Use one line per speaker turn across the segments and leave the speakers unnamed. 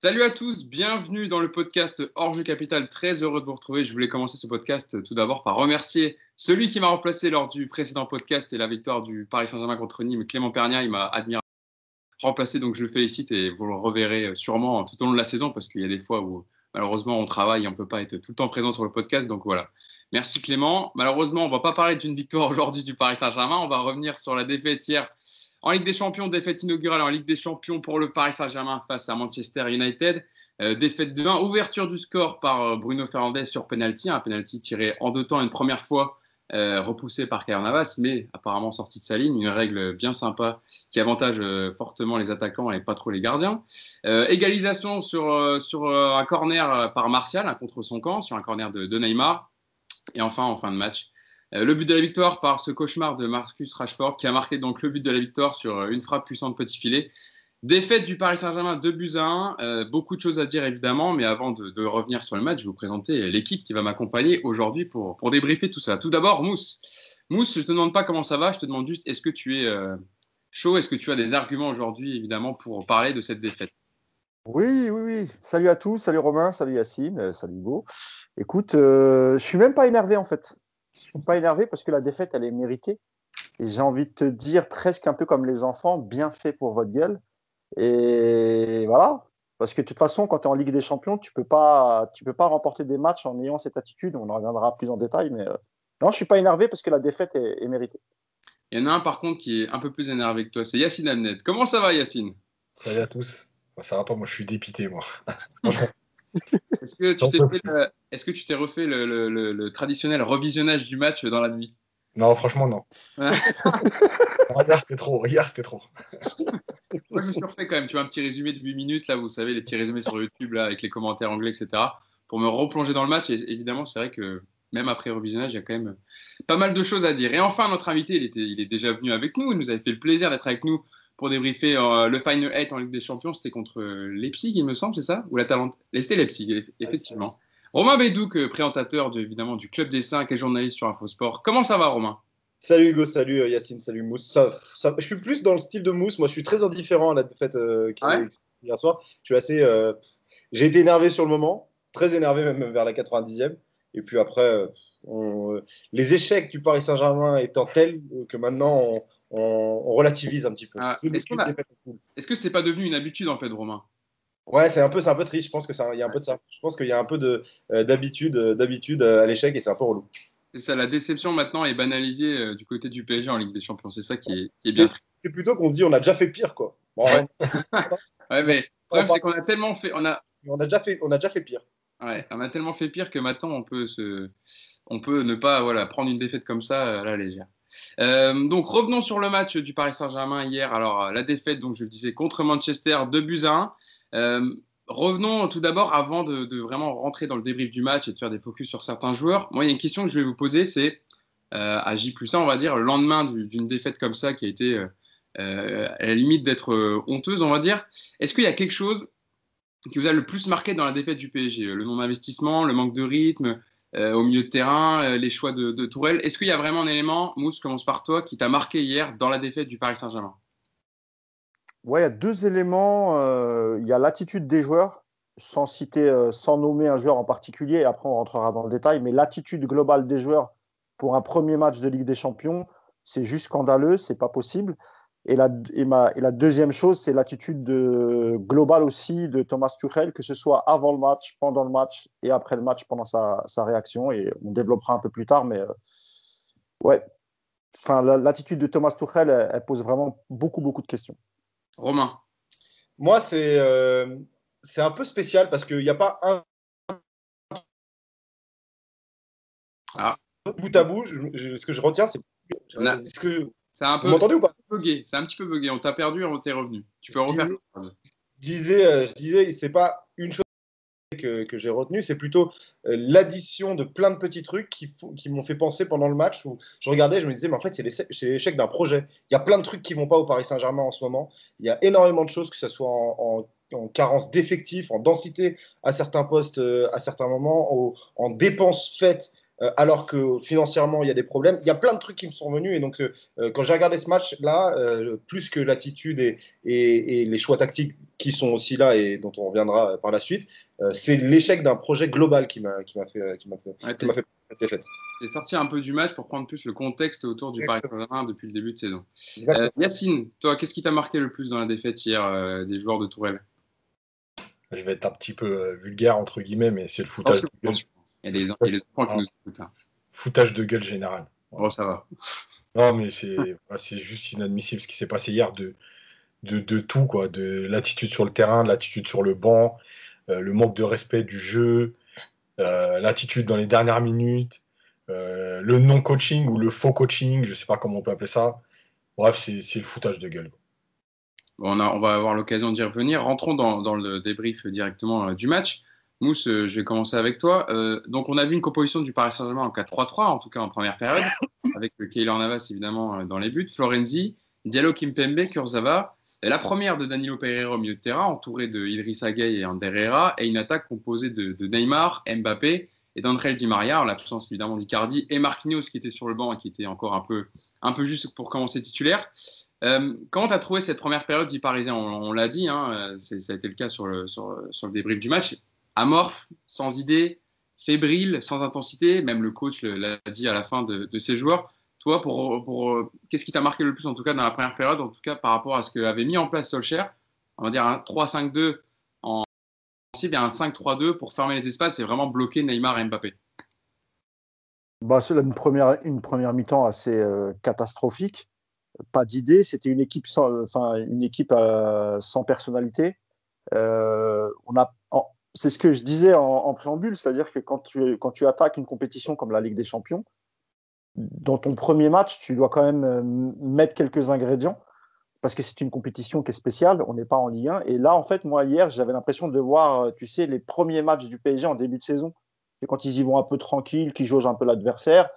Salut à tous, bienvenue dans le podcast Hors-Jeu Capital. Très heureux de vous retrouver. Je voulais commencer ce podcast tout d'abord par remercier celui qui m'a remplacé lors du précédent podcast et la victoire du Paris Saint-Germain contre Nîmes, Clément Pernia. Il m'a admirablement remplacé, donc je le félicite et vous le reverrez sûrement tout au long de la saison parce qu'il y a des fois où malheureusement on travaille et on ne peut pas être tout le temps présent sur le podcast. Donc voilà. Merci Clément. Malheureusement, on ne va pas parler d'une victoire aujourd'hui du Paris Saint-Germain. On va revenir sur la défaite hier en Ligue des Champions, défaite inaugurale en Ligue des Champions pour le Paris Saint-Germain face à Manchester United. Défaite de 1, ouverture du score par Bruno Fernandes sur penalty, un penalty tiré en deux temps une première fois, repoussé par Keylor Navas, mais apparemment sorti de sa ligne, une règle bien sympa qui avantage fortement les attaquants et pas trop les gardiens. Égalisation sur un corner par Martial, contre son camp, sur un corner de Neymar. Et enfin, en fin de match, le but de la victoire par ce cauchemar de Marcus Rashford qui a marqué donc le but de la victoire sur une frappe puissante petit filet. Défaite du Paris Saint-Germain 2-1. Beaucoup de choses à dire évidemment, mais avant de revenir sur le match, je vais vous présenter l'équipe qui va m'accompagner aujourd'hui pour débriefer tout ça. Tout d'abord, Mousse. Mousse, je ne te demande pas comment ça va, je te demande juste est-ce que tu es chaud, est-ce que tu as des arguments aujourd'hui évidemment pour parler de cette défaite?
Oui. Salut à tous, salut Romain, salut Yacine, salut Hugo. Écoute, je suis même pas énervé en fait. Je suis pas énervé parce que la défaite, elle est méritée. Et j'ai envie de te dire presque un peu comme les enfants, bien fait pour votre gueule. Et voilà. Parce que de toute façon, quand tu es en Ligue des Champions, tu peux pas remporter des matchs en ayant cette attitude. On en reviendra plus en détail, mais non, je suis pas énervé parce que la défaite est méritée.
Il y en a un par contre qui est un peu plus énervé que toi, c'est Yacine Amned. Comment ça va Yacine?
Salut à tous. Bon, ça va pas, moi je suis dépité, moi. Franchement,
Est-ce que tu
j'en
t'es
peux
fait
plus.
est-ce que tu t'es refait le traditionnel revisionnage du match dans la nuit?
Non, franchement, non. Non, hier, c'était trop. Hier, c'était trop.
Moi, je me suis refait quand même, tu vois, un petit résumé de 8 minutes, là, vous savez, les petits résumés sur YouTube, là, avec les commentaires anglais, etc., pour me replonger dans le match. Et évidemment, c'est vrai que même après revisionnage, il y a quand même pas mal de choses à dire. Et enfin, notre invité, il est déjà venu avec nous. Il nous avait fait le plaisir d'être avec nous pour débriefer le Final 8 en Ligue des Champions. C'était contre Leipzig, il me semble, c'est ça? Ou l'Atalanta? C'était Leipzig, effectivement. Romain Bédouc, présentateur évidemment du Club des 5 et journaliste sur Infosport. Comment ça va, Romain?
Salut Hugo, salut Yacine, salut Mousse. Je suis plus dans le style de Mousse. Moi, je suis très indifférent à la défaite qui
Ah
s'est
ouais?
expliquée hier soir. Je suis assez. J'ai été énervé sur le moment, très énervé même vers la 90e. Et puis après, les échecs du Paris Saint-Germain étant tels que maintenant on relativise un petit peu.
Ah,
C'est une défaite cool.
est-ce que c'est pas devenu une habitude, en fait, Romain?
Ouais, c'est un peu triste. Je pense que il y a un peu de ça. Je pense qu'il y a un peu d'habitude à l'échec et c'est un peu relou.
C'est ça, la déception maintenant est banalisée du côté du PSG en Ligue des Champions. C'est ça qui est bien
C'est
triste.
c'est plutôt qu'on se dit on a déjà fait pire, quoi. Bon,
Ouais.
on,
Ouais,
on,
mais le problème, c'est qu'on a tellement fait,
on a déjà fait pire.
ouais, on a tellement fait pire que maintenant on peut ne pas, voilà, prendre une défaite comme ça à la légère. Donc revenons sur le match du Paris Saint-Germain hier. Alors la défaite, donc je le disais, contre Manchester, 2-1. Revenons tout d'abord avant de vraiment rentrer dans le débrief du match et de faire des focus sur certains joueurs. Moi, il y a une question que je vais vous poser, c'est à J+1, on va dire, le lendemain d'une défaite comme ça qui a été à la limite d'être honteuse, on va dire. Est-ce qu'il y a quelque chose qui vous a le plus marqué dans la défaite du PSG? Le non d'investissement, le manque de rythme au milieu de terrain, les choix de Tourelle. Est-ce qu'il y a vraiment un élément, Mousse, commence par toi, qui t'a marqué hier dans la défaite du Paris Saint-Germain?
Ouais, il y a deux éléments. Il y a l'attitude des joueurs, sans citer, sans nommer un joueur en particulier, et après on rentrera dans le détail, mais l'attitude globale des joueurs pour un premier match de Ligue des Champions, c'est juste scandaleux, c'est pas possible. Et la deuxième chose, c'est l'attitude globale aussi de Thomas Tuchel, que ce soit avant le match, pendant le match et après le match, pendant sa réaction. Et on développera un peu plus tard, mais ouais, enfin, l'attitude de Thomas Tuchel, elle pose vraiment beaucoup de questions.
Romain.
Moi, c'est un peu spécial parce qu'il n'y a pas un
Ah,
bout à bout. Ce que je retiens, c'est.
on a-
Ce que,
c'est un
vous
peu, c'est
m'entendez ou
un
pas?
peu bugué. C'est un petit peu bugué. On t'a perdu et on t'est revenu. Tu peux
Je
refaire
disais,
ta phrase.
je disais, c'est pas une chose que j'ai retenue, c'est plutôt l'addition de plein de petits trucs qui m'ont fait penser pendant le match où je regardais, je me disais, mais en fait, c'est l'échec d'un projet. Il y a plein de trucs qui vont pas au Paris Saint-Germain en ce moment. Il y a énormément de choses, que ce soit en carence d'effectifs, en densité à certains postes, à certains moments, en dépenses faites alors que financièrement, il y a des problèmes. Il y a plein de trucs qui me sont venus. Et donc, quand j'ai regardé ce match-là, plus que l'attitude et les choix tactiques qui sont aussi là et dont on reviendra par la suite, c'est l'échec d'un projet global qui m'a fait cette défaite.
Tu es sorti un peu du match pour prendre plus le contexte autour du Paris Saint-Germain depuis le début de saison. Yacine, toi, qu'est-ce qui t'a marqué le plus dans la défaite hier des joueurs de Tourelle?
Je vais être un petit peu vulgaire, entre guillemets, mais c'est le foutage de gueule.
Il y a des enfants qui nous écoutent. Hein.
Foutage de gueule général.
Oh, ça va.
Non, mais c'est juste inadmissible ce qui s'est passé hier de tout, quoi. De l'attitude sur le terrain, de l'attitude sur le banc, le manque de respect du jeu, l'attitude dans les dernières minutes, le non-coaching ou le faux coaching, je ne sais pas comment on peut appeler ça. Bref, c'est le foutage de gueule.
Bon, on va avoir l'occasion d'y revenir. Rentrons dans le débrief directement du match. Mousse, je vais commencer avec toi. Donc, on a vu une composition du Paris Saint-Germain en 4-3-3, en tout cas en première période, avec Keylor Navas évidemment dans les buts, Florenzi, Diallo, Kimpembe, Kurzawa. Et la première de Danilo Pereira au milieu de terrain, entouré de Idrissa Gueye et Ander Herrera, et une attaque composée de Neymar, Mbappé et d'André Di Maria, en l'absence évidemment d'Icardi, et Marquinhos qui était sur le banc et qui était encore un peu juste pour commencer titulaire. Comment tu as trouvé cette première période dit parisien? On l'a dit, hein, ça a été le cas sur le débrief du match. Amorphe, sans idée, fébrile, sans intensité. Même le coach l'a dit à la fin de ses joueurs. Toi, qu'est-ce qui t'a marqué le plus, en tout cas, dans la première période, en tout cas par rapport à ce qu'avait mis en place Solskjaer? On va dire un 3-5-2 en offensive et un 5-3-2 pour fermer les espaces et vraiment bloquer Neymar et Mbappé.
C'est une première mi-temps assez catastrophique. Pas d'idée. C'était une équipe sans personnalité. C'est ce que je disais en préambule, c'est-à-dire que quand tu attaques une compétition comme la Ligue des Champions, dans ton premier match, tu dois quand même mettre quelques ingrédients parce que c'est une compétition qui est spéciale, on n'est pas en Ligue 1. Et là, en fait, moi, hier, j'avais l'impression de voir, tu sais, les premiers matchs du PSG en début de saison. Et quand ils y vont un peu tranquilles, qu'ils jaugent un peu l'adversaire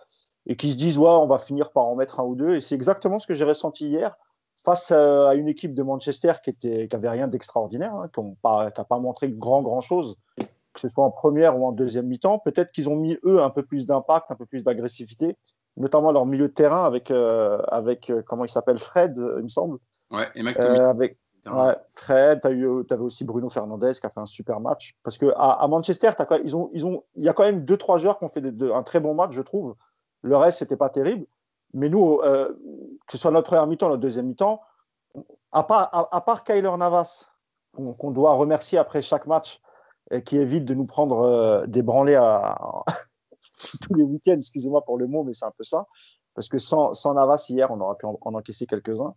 et qu'ils se disent, ouais, on va finir par en mettre un ou deux. Et c'est exactement ce que j'ai ressenti hier face à une équipe de Manchester qui avait rien d'extraordinaire, hein, qui n'a pas montré grand chose, que ce soit en première ou en deuxième mi-temps. Peut-être qu'ils ont mis, eux, un peu plus d'impact, un peu plus d'agressivité, notamment leur milieu de terrain avec comment il s'appelle, Fred, il me semble.
Ouais, et McTominay.
Fred, tu avais aussi Bruno Fernandes qui a fait un super match. Parce qu'à Manchester, il y a quand même 2-3 joueurs qui ont fait un très bon match, je trouve. Le reste, c'était pas terrible. Mais nous, que ce soit notre première mi-temps, notre deuxième mi-temps, à part Keylor Navas, qu'on doit remercier après chaque match, qui évite de nous prendre des branlées tous les week-ends, excusez-moi pour le mot, mais c'est un peu ça. Parce que sans Navas, hier, on aurait pu en encaisser quelques-uns.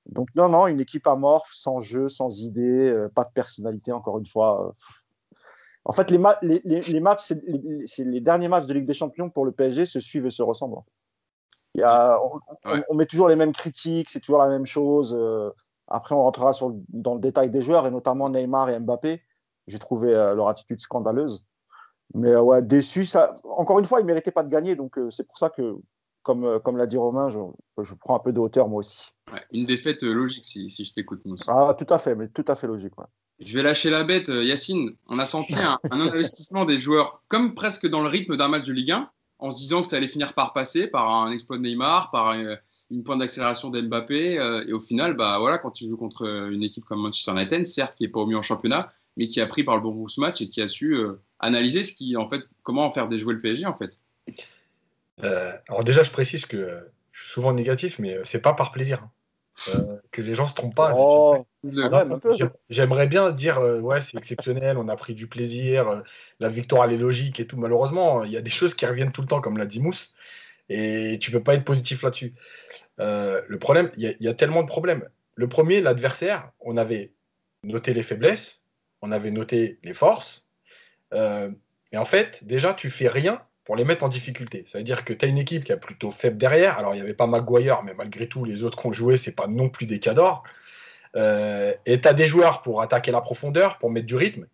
Donc, non, une équipe amorphe, sans jeu, sans idée, pas de personnalité, encore une fois. En fait, les matchs, les derniers matchs de Ligue des Champions pour le PSG se suivent et se ressemblent. On met toujours les mêmes critiques, c'est toujours la même chose. Après, on rentrera dans le détail des joueurs, et notamment Neymar et Mbappé. J'ai trouvé leur attitude scandaleuse. Mais déçu. Encore une fois, ils ne méritaient pas de gagner. Donc, c'est pour ça que, comme l'a dit Romain, je prends un peu de hauteur moi aussi.
Ouais, une défaite logique, si je t'écoute, Moussa.
Ah, tout à fait, mais tout à fait logique. Ouais.
Je vais lâcher la bête, Yacine. On a senti un non-investissement des joueurs, comme presque dans le rythme d'un match de Ligue 1, en se disant que ça allait finir par passer, par un exploit de Neymar, par une pointe d'accélération d'Mbappé. Et au final, quand tu joues contre une équipe comme Manchester United, certes, qui n'est pas au mieux en championnat, mais qui a pris par le bon bout ce match et qui a su analyser comment en faire déjouer le PSG, en fait.
Alors déjà, je précise que je suis souvent négatif, mais c'est pas par plaisir. Que les gens se trompent pas. J'aimerais bien dire ouais, c'est exceptionnel, on a pris du plaisir, la victoire elle est logique et tout. Malheureusement, il y a des choses qui reviennent tout le temps, comme l'a dit Mousse, et tu peux pas être positif là-dessus. Le problème, il y a tellement de problèmes. Le premier, l'adversaire, on avait noté les faiblesses, on avait noté les forces, et en fait, déjà, tu fais rien pour les mettre en difficulté. Ça veut dire que tu as une équipe qui est plutôt faible derrière. Alors, il n'y avait pas Maguire, mais malgré tout, les autres qui ont joué, ce n'est pas non plus des cadors. Et tu as des joueurs pour attaquer la profondeur, pour mettre du rythme.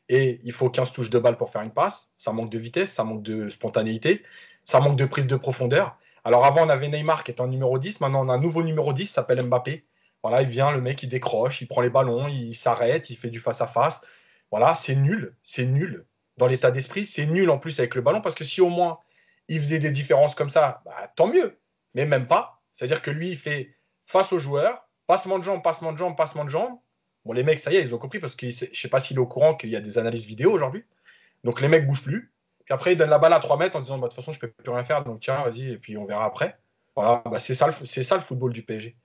Et il faut 15 touches de balle pour faire une passe. Ça manque de vitesse, ça manque de spontanéité, ça manque de prise de profondeur. Alors, avant, on avait Neymar qui était en numéro 10. Maintenant, on a un nouveau numéro 10, qui s'appelle Mbappé. Voilà, il vient, le mec, il décroche, il prend les ballons, il s'arrête, il fait du face-à-face. Voilà, c'est nul. Dans l'état d'esprit, c'est nul en plus avec le ballon, parce que si au moins il faisait des différences comme ça, bah, tant mieux. Mais même pas. C'est-à-dire que lui, il fait face aux joueurs, passement de jambes, passement de jambes, passement de jambes. Bon, les mecs, ça y est, ils ont compris parce que je ne sais pas s'il est au courant qu'il y a des analyses vidéo aujourd'hui. Donc les mecs ne bougent plus. Puis après, ils donnent la balle à 3 mètres en disant bah, de toute façon, je ne peux plus rien faire, donc tiens, vas-y, et puis on verra après. Voilà, bah, c'est ça le football du PSG.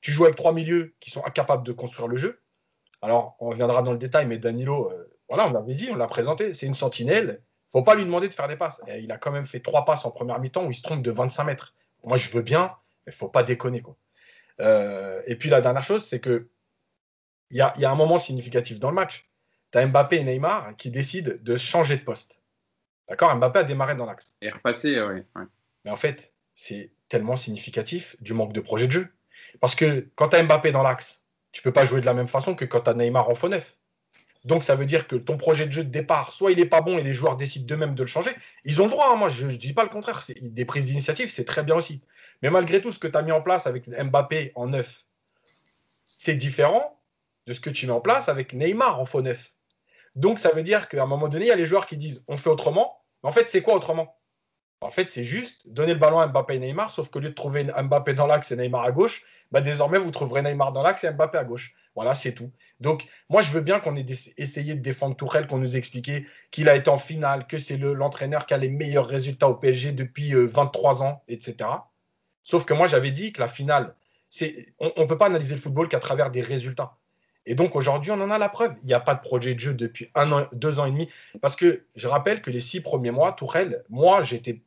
Tu joues avec 3 milieux qui sont incapables de construire le jeu. Alors, on reviendra dans le détail, mais Danilo, voilà, on avait dit, on l'a présenté, c'est une sentinelle. Il ne faut pas lui demander de faire des passes. Et il a quand même fait 3 passes en première mi-temps où il se trompe de 25 mètres. Moi, je veux bien, mais il ne faut pas déconner, quoi. Et puis la dernière chose, c'est qu'il y a un moment significatif dans le match. Tu as Mbappé et Neymar qui décident de changer de poste. D'accord, Mbappé a démarré dans l'axe.
Et repassé, oui. Ouais.
Mais en fait, c'est tellement significatif du manque de projet de jeu. Parce que quand tu as Mbappé dans l'axe, tu ne peux pas jouer de la même façon que quand tu as Neymar en faux neuf. Donc ça veut dire que ton projet de jeu de départ, soit il n'est pas bon et les joueurs décident d'eux-mêmes de le changer. Ils ont le droit, hein, moi je ne dis pas le contraire. Des prises d'initiative, c'est très bien aussi. Mais malgré tout, ce que tu as mis en place avec Mbappé en neuf, c'est différent de ce que tu mets en place avec Neymar en faux neuf. Donc ça veut dire qu'à un moment donné, il y a les joueurs qui disent on fait autrement. Mais en fait, c'est quoi autrement? En fait, c'est juste donner le ballon à Mbappé et Neymar, sauf qu'au lieu de trouver Mbappé dans l'axe et Neymar à gauche, bah désormais, vous trouverez Neymar dans l'axe et Mbappé à gauche. Voilà, c'est tout. Donc, moi, je veux bien qu'on ait essayé de défendre Tourelle, qu'on nous expliquait qu'il a été en finale, que c'est l'entraîneur qui a les meilleurs résultats au PSG depuis 23 ans, etc. Sauf que moi, j'avais dit que la finale, on ne peut pas analyser le football qu'à travers des résultats. Et donc, aujourd'hui, on en a la preuve. Il n'y a pas de projet de jeu depuis 1 an, 2 ans et demi. Parce que je rappelle que les 6 premiers mois, Tourelle, moi, j'étais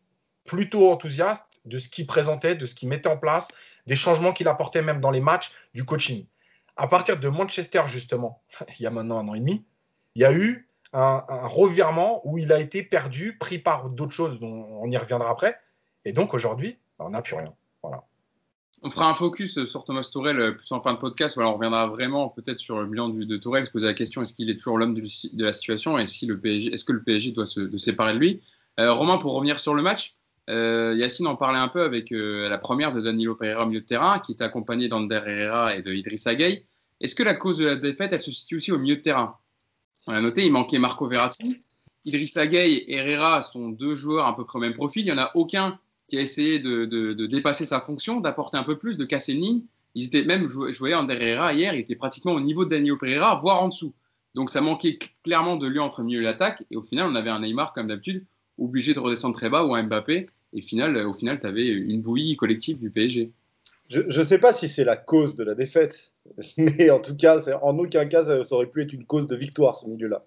plutôt enthousiaste de ce qu'il présentait, de ce qu'il mettait en place, des changements qu'il apportait même dans les matchs, du coaching. À partir de Manchester, justement, il y a maintenant 1 an et demi, il y a eu un revirement où il a été perdu, pris par d'autres choses dont on y reviendra après. Et donc aujourd'hui, on n'a plus rien. Voilà.
On fera un focus sur Thomas Tuchel plus en fin de podcast. Voilà, on reviendra vraiment peut-être sur le bilan de Tuchel, se poser la question est-ce qu'il est toujours l'homme de la situation et est-ce que le PSG doit se séparer de lui. Romain, pour revenir sur le match, Yacine en parlait un peu avec la première de Danilo Pereira au milieu de terrain, qui était accompagné d'Ander Herrera et de Idrissa Gueye. Est-ce que la cause de la défaite, elle se situe aussi au milieu de terrain? On a noté, il manquait Marco Verratti. Idrissa Gueye et Herrera sont 2 joueurs à peu près au même profil. Il n'y en a aucun qui a essayé de dépasser sa fonction, d'apporter un peu plus, de casser une ligne. Ils étaient même, je voyais Ander Herrera hier, il était pratiquement au niveau de Danilo Pereira, voire en dessous. Donc ça manquait clairement de lieu entre le milieu et l'attaque. Et au final, on avait un Neymar, comme d'habitude, obligé de redescendre très bas, ou un Mbappé. Et au final, tu avais une bouillie collective du PSG.
Je ne sais pas si c'est la cause de la défaite, mais en tout cas, en aucun cas, ça aurait pu être une cause de victoire, ce milieu-là.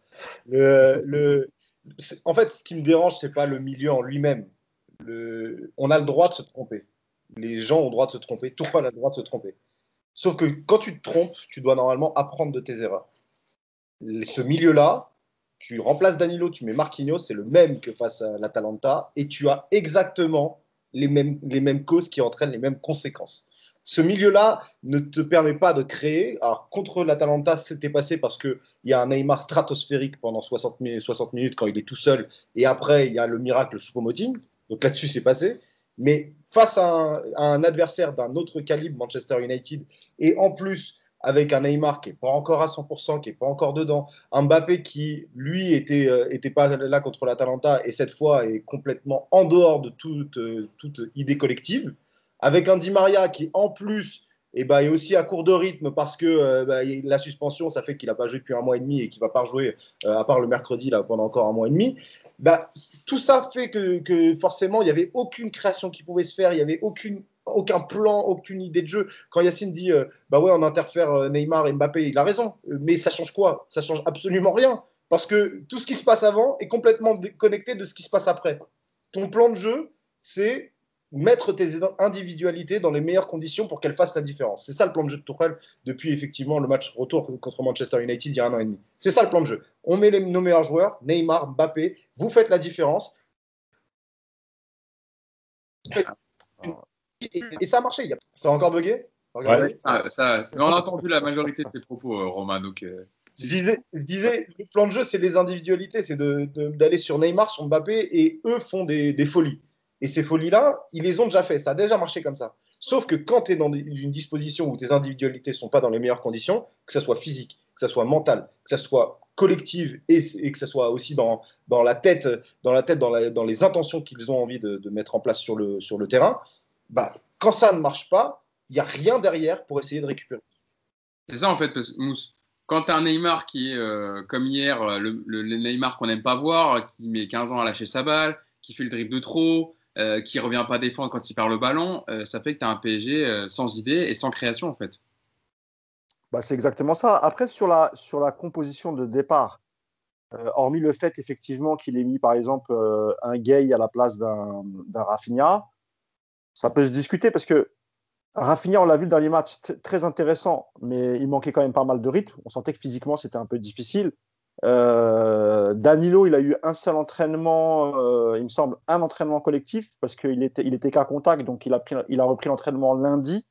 En fait, ce qui me dérange, ce n'est pas le milieu en lui-même. On a le droit de se tromper. Les gens ont le droit de se tromper. Tuchel a le droit de se tromper. Sauf que quand tu te trompes, tu dois normalement apprendre de tes erreurs. Ce milieu-là, tu remplaces Danilo, tu mets Marquinhos, c'est le même que face à l'Atalanta, et tu as exactement les mêmes causes qui entraînent les mêmes conséquences. Ce milieu-là ne te permet pas de créer. Alors, contre l'Atalanta, c'était passé parce qu'il y a un Neymar stratosphérique pendant 60 minutes quand il est tout seul, et après, il y a le miracle Choupo-Moting. Donc là-dessus, c'est passé. Mais face à un adversaire d'un autre calibre, Manchester United, et en plus avec un Neymar qui n'est pas encore à 100%, qui n'est pas encore dedans, un Mbappé qui, lui, était pas là contre l'Atalanta et cette fois est complètement en dehors de toute idée collective, avec un Di Maria qui, en plus, est aussi à court de rythme parce que la suspension, ça fait qu'il n'a pas joué depuis 1 mois et demi et qu'il ne va pas rejouer, à part le mercredi, là, pendant encore 1 mois et demi. Tout ça fait que forcément, il n'y avait aucune création qui pouvait se faire, il n'y avait aucun plan, aucune idée de jeu. Quand Yacine dit ouais, on interfère Neymar et Mbappé, il a raison. Mais ça change quoi? Ça change absolument rien. Parce que tout ce qui se passe avant est complètement déconnecté de ce qui se passe après. Ton plan de jeu, c'est mettre tes individualités dans les meilleures conditions pour qu'elles fassent la différence. C'est ça le plan de jeu de Tuchel depuis effectivement le match retour contre Manchester United il y a 1 an et demi. C'est ça le plan de jeu. On met nos meilleurs joueurs, Neymar, Mbappé, vous faites la différence. Et ça a marché. Ça a encore bugué?
Ouais.
On a entendu la majorité de tes propos, Romain. Donc,
je disais, le plan de jeu, c'est les individualités. C'est d'aller sur Neymar, sur Mbappé, et eux font des folies. Et ces folies-là, ils les ont déjà fait. Ça a déjà marché comme ça. Sauf que quand tu es dans une disposition où tes individualités ne sont pas dans les meilleures conditions, que ce soit physique, que ce soit mental, que ce soit collective et que ce soit aussi dans la tête, dans les intentions qu'ils ont envie de mettre en place sur le terrain, bah, quand ça ne marche pas, il n'y a rien derrière pour essayer de récupérer.
C'est ça en fait, parce que Mousse, quand tu as un Neymar qui est comme hier, le Neymar qu'on n'aime pas voir, qui met 15 ans à lâcher sa balle, qui fait le dribble de trop, qui ne revient pas défendre quand il perd le ballon, ça fait que tu as un PSG sans idée et sans création en fait.
Bah, c'est exactement ça. Après, sur la composition de départ, hormis le fait effectivement qu'il ait mis par exemple un Gay à la place d'un Rafinha, ça peut se discuter parce que Rafinha, on l'a vu dans les matchs, très intéressant, mais il manquait quand même pas mal de rythme. On sentait que physiquement, c'était un peu difficile. Danilo, il a eu un seul entraînement, il me semble, un entraînement collectif, parce qu'il était qu'à contact, donc il a repris l'entraînement lundi.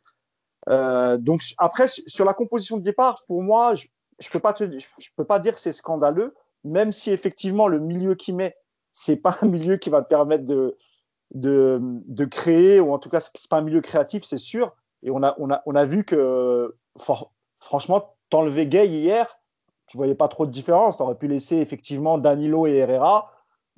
Donc après, sur la composition de départ, pour moi, je peux pas dire que c'est scandaleux, même si effectivement le milieu qu'il met, c'est pas un milieu qui va te permettre de créer, ou en tout cas, c'est pas un milieu créatif, c'est sûr. Et on a vu que, franchement, t'enlever Gay hier, tu voyais pas trop de différence. Tu aurais pu laisser effectivement Danilo et Herrera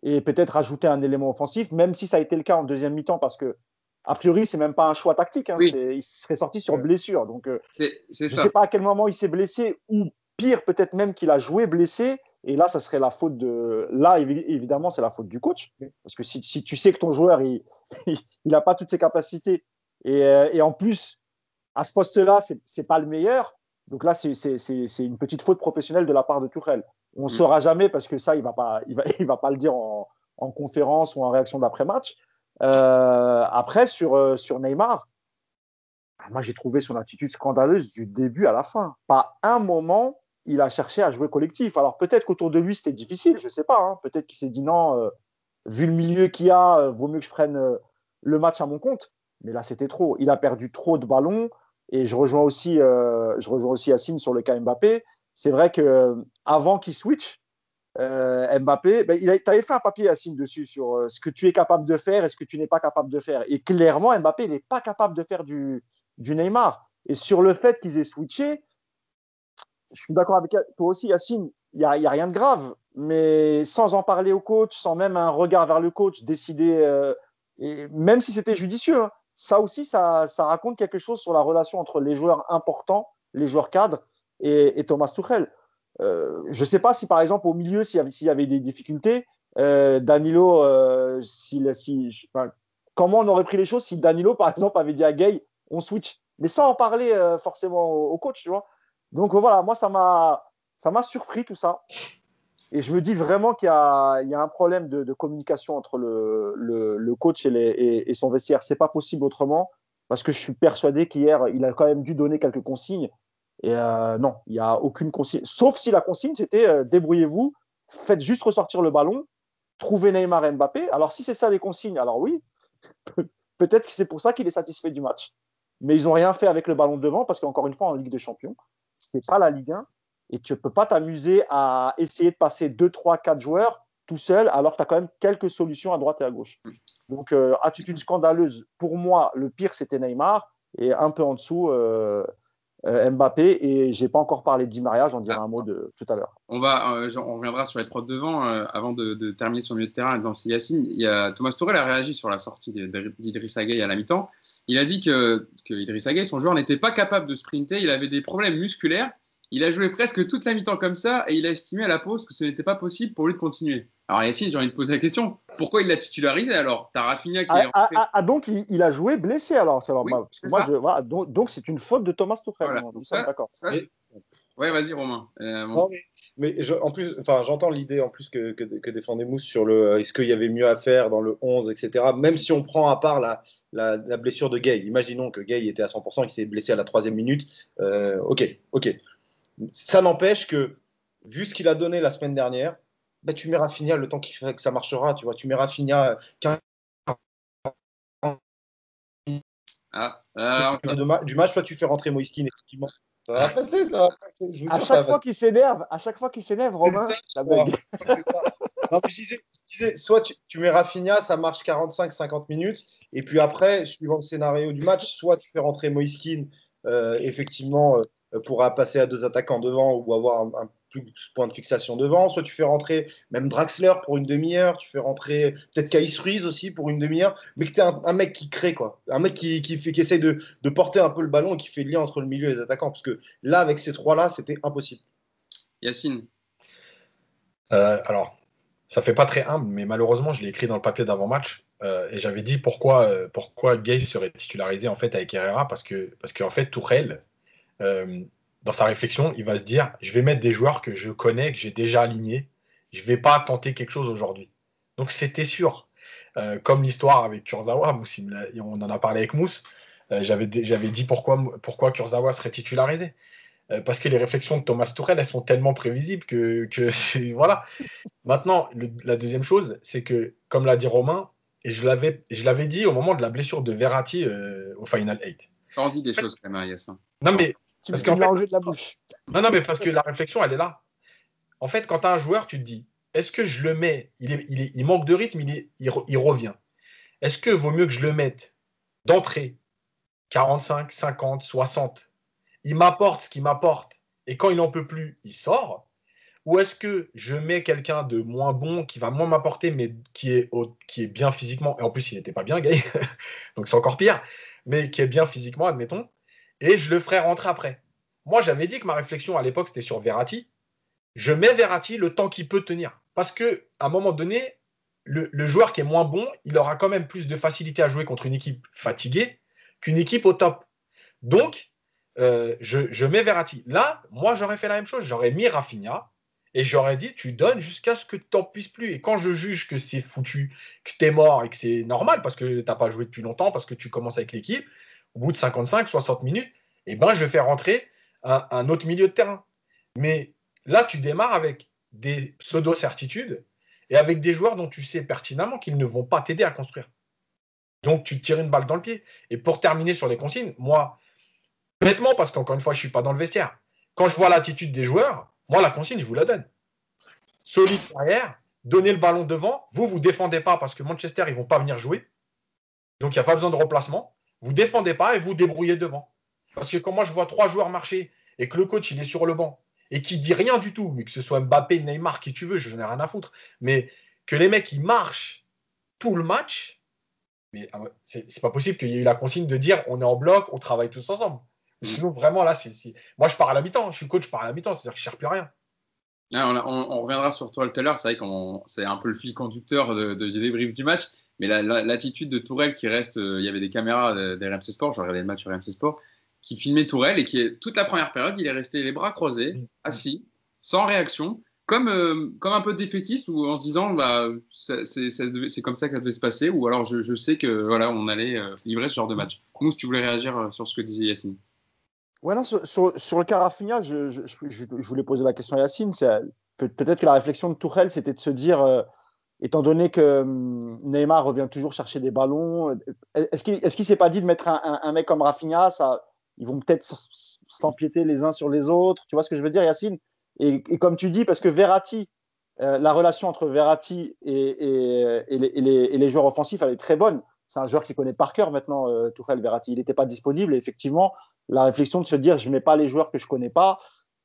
et peut-être rajouter un élément offensif, même si ça a été le cas en deuxième mi-temps, parce que, a priori, c'est même pas un choix tactique. Hein,
Oui.
il serait sorti sur blessure. Donc,
c'est
je sais pas à quel moment il s'est blessé, ou pire, peut-être même qu'il a joué blessé. Et là, ça serait la faute de. Là, évidemment, c'est la faute du coach. Parce que si tu sais que ton joueur, il n'a pas toutes ses capacités, et en plus, à ce poste-là, c'est pas le meilleur. Donc là, c'est une petite faute professionnelle de la part de Tuchel. On ne saura jamais parce que ça, il va pas le dire en conférence ou en réaction d'après-match. Après, sur Neymar, moi, j'ai trouvé son attitude scandaleuse du début à la fin. Pas un moment, il a cherché à jouer collectif. Alors peut-être qu'autour de lui, c'était difficile, je ne sais pas. Hein. Peut-être qu'il s'est dit non, vu le milieu qu'il y a, vaut mieux que je prenne le match à mon compte. Mais là, c'était trop. Il a perdu trop de ballons. Et je rejoins aussi Yacine sur le cas Mbappé. C'est vrai qu'avant qu'il switch, Mbappé, ben, tu avais fait un papier, Yacine, dessus sur ce que tu es capable de faire et ce que tu n'es pas capable de faire. Et clairement, Mbappé n'est pas capable de faire du Neymar. Et sur le fait qu'ils aient switché, je suis d'accord avec toi aussi, Yacine, il n'y a rien de grave. Mais sans en parler au coach, sans même un regard vers le coach, décider, et même si c'était judicieux, hein, ça aussi, ça raconte quelque chose sur la relation entre les joueurs importants, les joueurs cadres et Thomas Tuchel. Je ne sais pas si, par exemple, au milieu, s'il y avait des difficultés, Danilo, comment on aurait pris les choses si Danilo, par exemple, avait dit à Gay, on switch, mais sans en parler forcément au coach, tu vois. Donc voilà, moi, ça m'a surpris tout ça. Et je me dis vraiment qu'il y a un problème de communication entre le coach et son vestiaire. C'est pas possible autrement, parce que je suis persuadé qu'hier, il a quand même dû donner quelques consignes. Et non, il n'y a aucune consigne. Sauf si la consigne, c'était débrouillez-vous, faites juste ressortir le ballon, trouvez Neymar et Mbappé. Alors si c'est ça les consignes, alors oui, peut-être que c'est pour ça qu'il est satisfait du match. Mais ils n'ont rien fait avec le ballon devant, parce qu'encore une fois, en Ligue des Champions, c'est pas la Ligue 1. Et tu ne peux pas t'amuser à essayer de passer 2, 3, 4 joueurs tout seul, alors que tu as quand même quelques solutions à droite et à gauche. Donc, attitude scandaleuse. Pour moi, le pire, c'était Neymar. Et un peu en dessous, Mbappé. Et je n'ai pas encore parlé de Di Maria, j'en dirai un mot tout à l'heure.
On reviendra sur les trois de devant. Avant de terminer sur le milieu de terrain et de lancer Yacine, Thomas Tuchel a réagi sur la sortie d'Idrissa Gueye à la mi-temps. Il a dit que Idrissa Gueye, son joueur, n'était pas capable de sprinter. Il avait des problèmes musculaires. Il a joué presque toute la mi-temps comme ça et il a estimé à la pause que ce n'était pas possible pour lui de continuer. Alors Yacine, j'ai envie de poser la question, pourquoi il l'a titularisé alors? T'as Rafinha qui est rentré.
Donc il a joué blessé alors,
Oui,
parce que moi, voilà, donc c'est une faute de Thomas Tuchel.
Voilà,
Nous sommes d'accord.
Ouais, vas-y Romain.
Non, mais en plus, j'entends l'idée en plus que défendait Mousse sur le est-ce qu'il y avait mieux à faire dans le 11, etc. Même si on prend à part la blessure de Gay. Imaginons que Gay était à 100%, qu'il s'est blessé à la 3e minute. Ok. Ça n'empêche que, vu ce qu'il a donné la semaine dernière, bah, tu mets Rafinha le temps qu'il fait que ça marchera. Tu vois, tu mets Rafinha du match, toi tu fais rentrer Moïskine, effectivement. Ça va passer.
À chaque fois qu'il s'énerve, Romain, ça bug.
Non, je disais, soit tu mets Rafinha, ça marche 45-50 minutes, et puis après, suivant le scénario du match, soit tu fais rentrer Moïskine, effectivement, pour passer à 2 attaquants devant ou avoir plus point de fixation devant, soit tu fais rentrer même Draxler pour une demi-heure, tu fais rentrer peut-être Kais Ruiz aussi pour une demi-heure, mais que tu es un mec qui crée, quoi. Un mec qui essaye de porter un peu le ballon et qui fait le lien entre le milieu et les attaquants. Parce que là, avec ces trois-là, c'était impossible.
Yacine.
Alors, ça fait pas très humble, mais malheureusement, je l'ai écrit dans le papier d'avant-match. Et j'avais dit pourquoi Gay serait titularisé en fait avec Herrera, parce qu'en fait, Tourelle, dans sa réflexion, il va se dire, je vais mettre des joueurs que je connais, que j'ai déjà alignés. Je vais pas tenter quelque chose aujourd'hui. Donc c'était sûr. Comme l'histoire avec Kurzawa, on en a parlé avec Mousse. J'avais dit pourquoi Kurzawa serait titularisé. Parce que les réflexions de Thomas Tuchel, elles sont tellement prévisibles que c'est. Voilà. Maintenant, la deuxième chose, c'est que, comme l'a dit Romain, et je l'avais dit au moment de la blessure de Verratti au Final 8.
T'en dis des choses quand même, Yacine.
Non, mais.
Tu m'as enlevé de la bouche.
Non, mais parce que la réflexion, elle est là. En fait, quand tu as un joueur, tu te dis, est-ce que je le mets, il manque de rythme, il revient. Est-ce que vaut mieux que je le mette d'entrée, 45, 50, 60, il m'apporte ce qu'il m'apporte, et quand il n'en peut plus, il sort? Ou est-ce que je mets quelqu'un de moins bon, qui va moins m'apporter, mais qui est bien physiquement, et en plus il n'était pas bien, Gay, donc c'est encore pire, mais qui est bien physiquement, admettons, et je le ferai rentrer après. Moi, j'avais dit que ma réflexion à l'époque, c'était sur Verratti. Je mets Verratti le temps qu'il peut tenir. Parce qu'à un moment donné, le joueur qui est moins bon, il aura quand même plus de facilité à jouer contre une équipe fatiguée qu'une équipe au top. Donc, je mets Verratti. Là, moi, j'aurais fait la même chose. J'aurais mis Rafinha et j'aurais dit, tu donnes jusqu'à ce que tu n'en puisses plus. Et quand je juge que c'est foutu, que tu es mort et que c'est normal parce que tu n'as pas joué depuis longtemps, parce que tu commences avec l'équipe, au bout de 55, 60 minutes, eh ben, je vais faire rentrer un autre milieu de terrain. Mais là, tu démarres avec des pseudo-certitudes et avec des joueurs dont tu sais pertinemment qu'ils ne vont pas t'aider à construire. Donc, tu te tires une balle dans le pied. Et pour terminer sur les consignes, moi, bêtement, parce qu'encore une fois, je ne suis pas dans le vestiaire, quand je vois l'attitude des joueurs, moi, la consigne, je vous la donne. Solide derrière, donnez le ballon devant, vous ne défendez pas parce que Manchester, ils ne vont pas venir jouer. Donc, il n'y a pas besoin de remplacement. Vous ne défendez pas et vous débrouillez devant. Parce que quand moi, je vois 3 joueurs marcher et que le coach, il est sur le banc, et qui dit rien du tout, mais que ce soit Mbappé, Neymar, qui tu veux, je n'en ai rien à foutre, mais que les mecs, ils marchent tout le match, mais c'est pas possible qu'il y ait eu la consigne de dire on est en bloc, on travaille tous ensemble. Sinon, vraiment, là, moi, je pars à la mi-temps, je suis coach, je pars à la mi-temps, c'est-à-dire que je ne cherche plus rien.
On reviendra sur toi tout à l'heure, c'est vrai que c'est un peu le fil conducteur du débrief du match, mais l'attitude de Tourelle qui reste, il y avait des caméras des RMC Sport, je regardais le match sur RMC Sport, qui filmait Tourelle et toute la première période, il est resté les bras croisés, assis, sans réaction, comme un peu défaitiste, ou en se disant bah, c'est comme ça que ça devait se passer, ou alors je sais que voilà, on allait livrer ce genre de match. Mousse, tu voulais réagir sur ce que disait Yacine?
Ouais, non, sur le cas Rafinha, je voulais poser la question à Yacine. Peut-être que la réflexion de Tuchel, c'était de se dire, étant donné que Neymar revient toujours chercher des ballons, est-ce qu'il ne s'est pas dit de mettre un mec comme Rafinha, ils vont peut-être s'empiéter les uns sur les autres. Tu vois ce que je veux dire, Yacine? Et comme tu dis, parce que Verratti, la relation entre Verratti et les joueurs offensifs, elle est très bonne. C'est un joueur qui connaît par cœur maintenant, Tuchel, Verratti. Il n'était pas disponible. Et effectivement, la réflexion de se dire je ne mets pas les joueurs que je ne connais pas,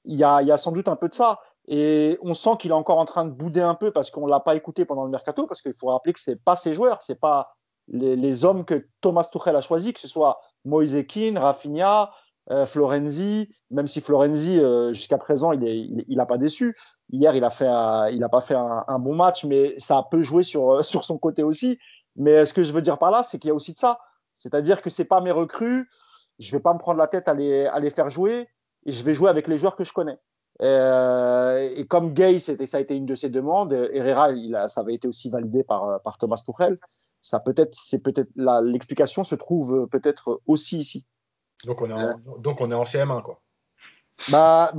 il y a sans doute un peu de ça. Et on sent qu'il est encore en train de bouder un peu parce qu'on ne l'a pas écouté pendant le mercato, parce qu'il faut rappeler que ce n'est pas ses joueurs, ce n'est pas les hommes que Thomas Tuchel a choisis, que ce soit Moise Kean, Rafinha, Florenzi, même si Florenzi, jusqu'à présent, il n'a pas déçu. Hier, il n'a pas fait un bon match, mais ça peut jouer sur son côté aussi. Mais ce que je veux dire par là, c'est qu'il y a aussi de ça. C'est-à-dire que ce n'est pas mes recrues, je ne vais pas me prendre la tête à les faire jouer, et je vais jouer avec les joueurs que je connais. Et comme Gay, ça a été une de ses demandes, Herrera, ça avait été aussi validé par Thomas Tuchel. L'explication se trouve peut-être aussi ici.
Donc on est en CM1, quoi.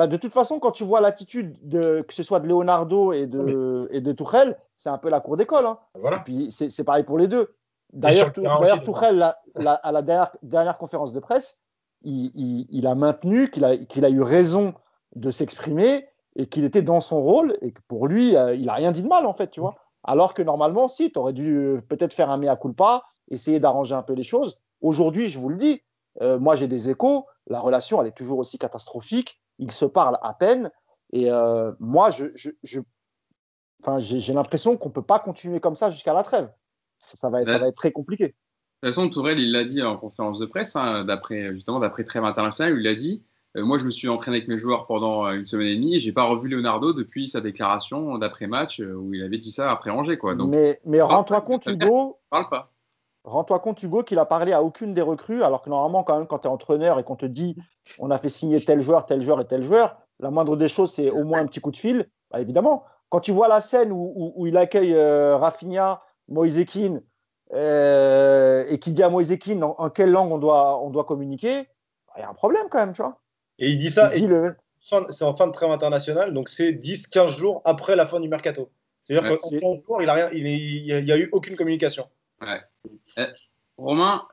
De toute façon, quand tu vois l'attitude que ce soit de Leonardo et de Tuchel, c'est un peu la cour d'école. Hein.
Voilà.
Et puis c'est pareil pour les deux. D'ailleurs, Tuchel, à la dernière conférence de presse, il a maintenu qu'il a eu raison de s'exprimer et qu'il était dans son rôle et que pour lui, il n'a rien dit de mal, en fait, tu vois. Alors que normalement, si, tu aurais dû peut-être faire un mea culpa, essayer d'arranger un peu les choses. Aujourd'hui, je vous le dis, moi j'ai des échos, la relation, elle est toujours aussi catastrophique, ils se parlent à peine. Et moi, j'ai l'impression qu'on ne peut pas continuer comme ça jusqu'à la trêve. Ça va être très compliqué.
De toute façon, Tourelle, il l'a dit en conférence de presse, hein, d'après trêve internationale, où il a dit moi, je me suis entraîné avec mes joueurs pendant une semaine et demie et je n'ai pas revu Leonardo depuis sa déclaration d'après-match où il avait dit ça après Angers. Quoi. Donc,
mais rends-toi compte, Hugo.
Parle pas.
Rends-toi compte, Hugo, qu'il a parlé à aucune des recrues, alors que normalement, quand même, quand tu es entraîneur et qu'on te dit on a fait signer tel joueur et tel joueur, la moindre des choses, c'est au moins un petit coup de fil. Bah, évidemment. Quand tu vois la scène où il accueille Rafinha, Moise Kean, et qu'il dit à Moise Kean en quelle langue on doit communiquer, il y a un problème quand même, tu vois.
Et il dit ça, c'est en fin de trêve internationale, donc c'est 10-15 jours après la fin du mercato. C'est-à-dire qu'en 15 jours, il n'y a eu aucune communication.
Ouais. Romain,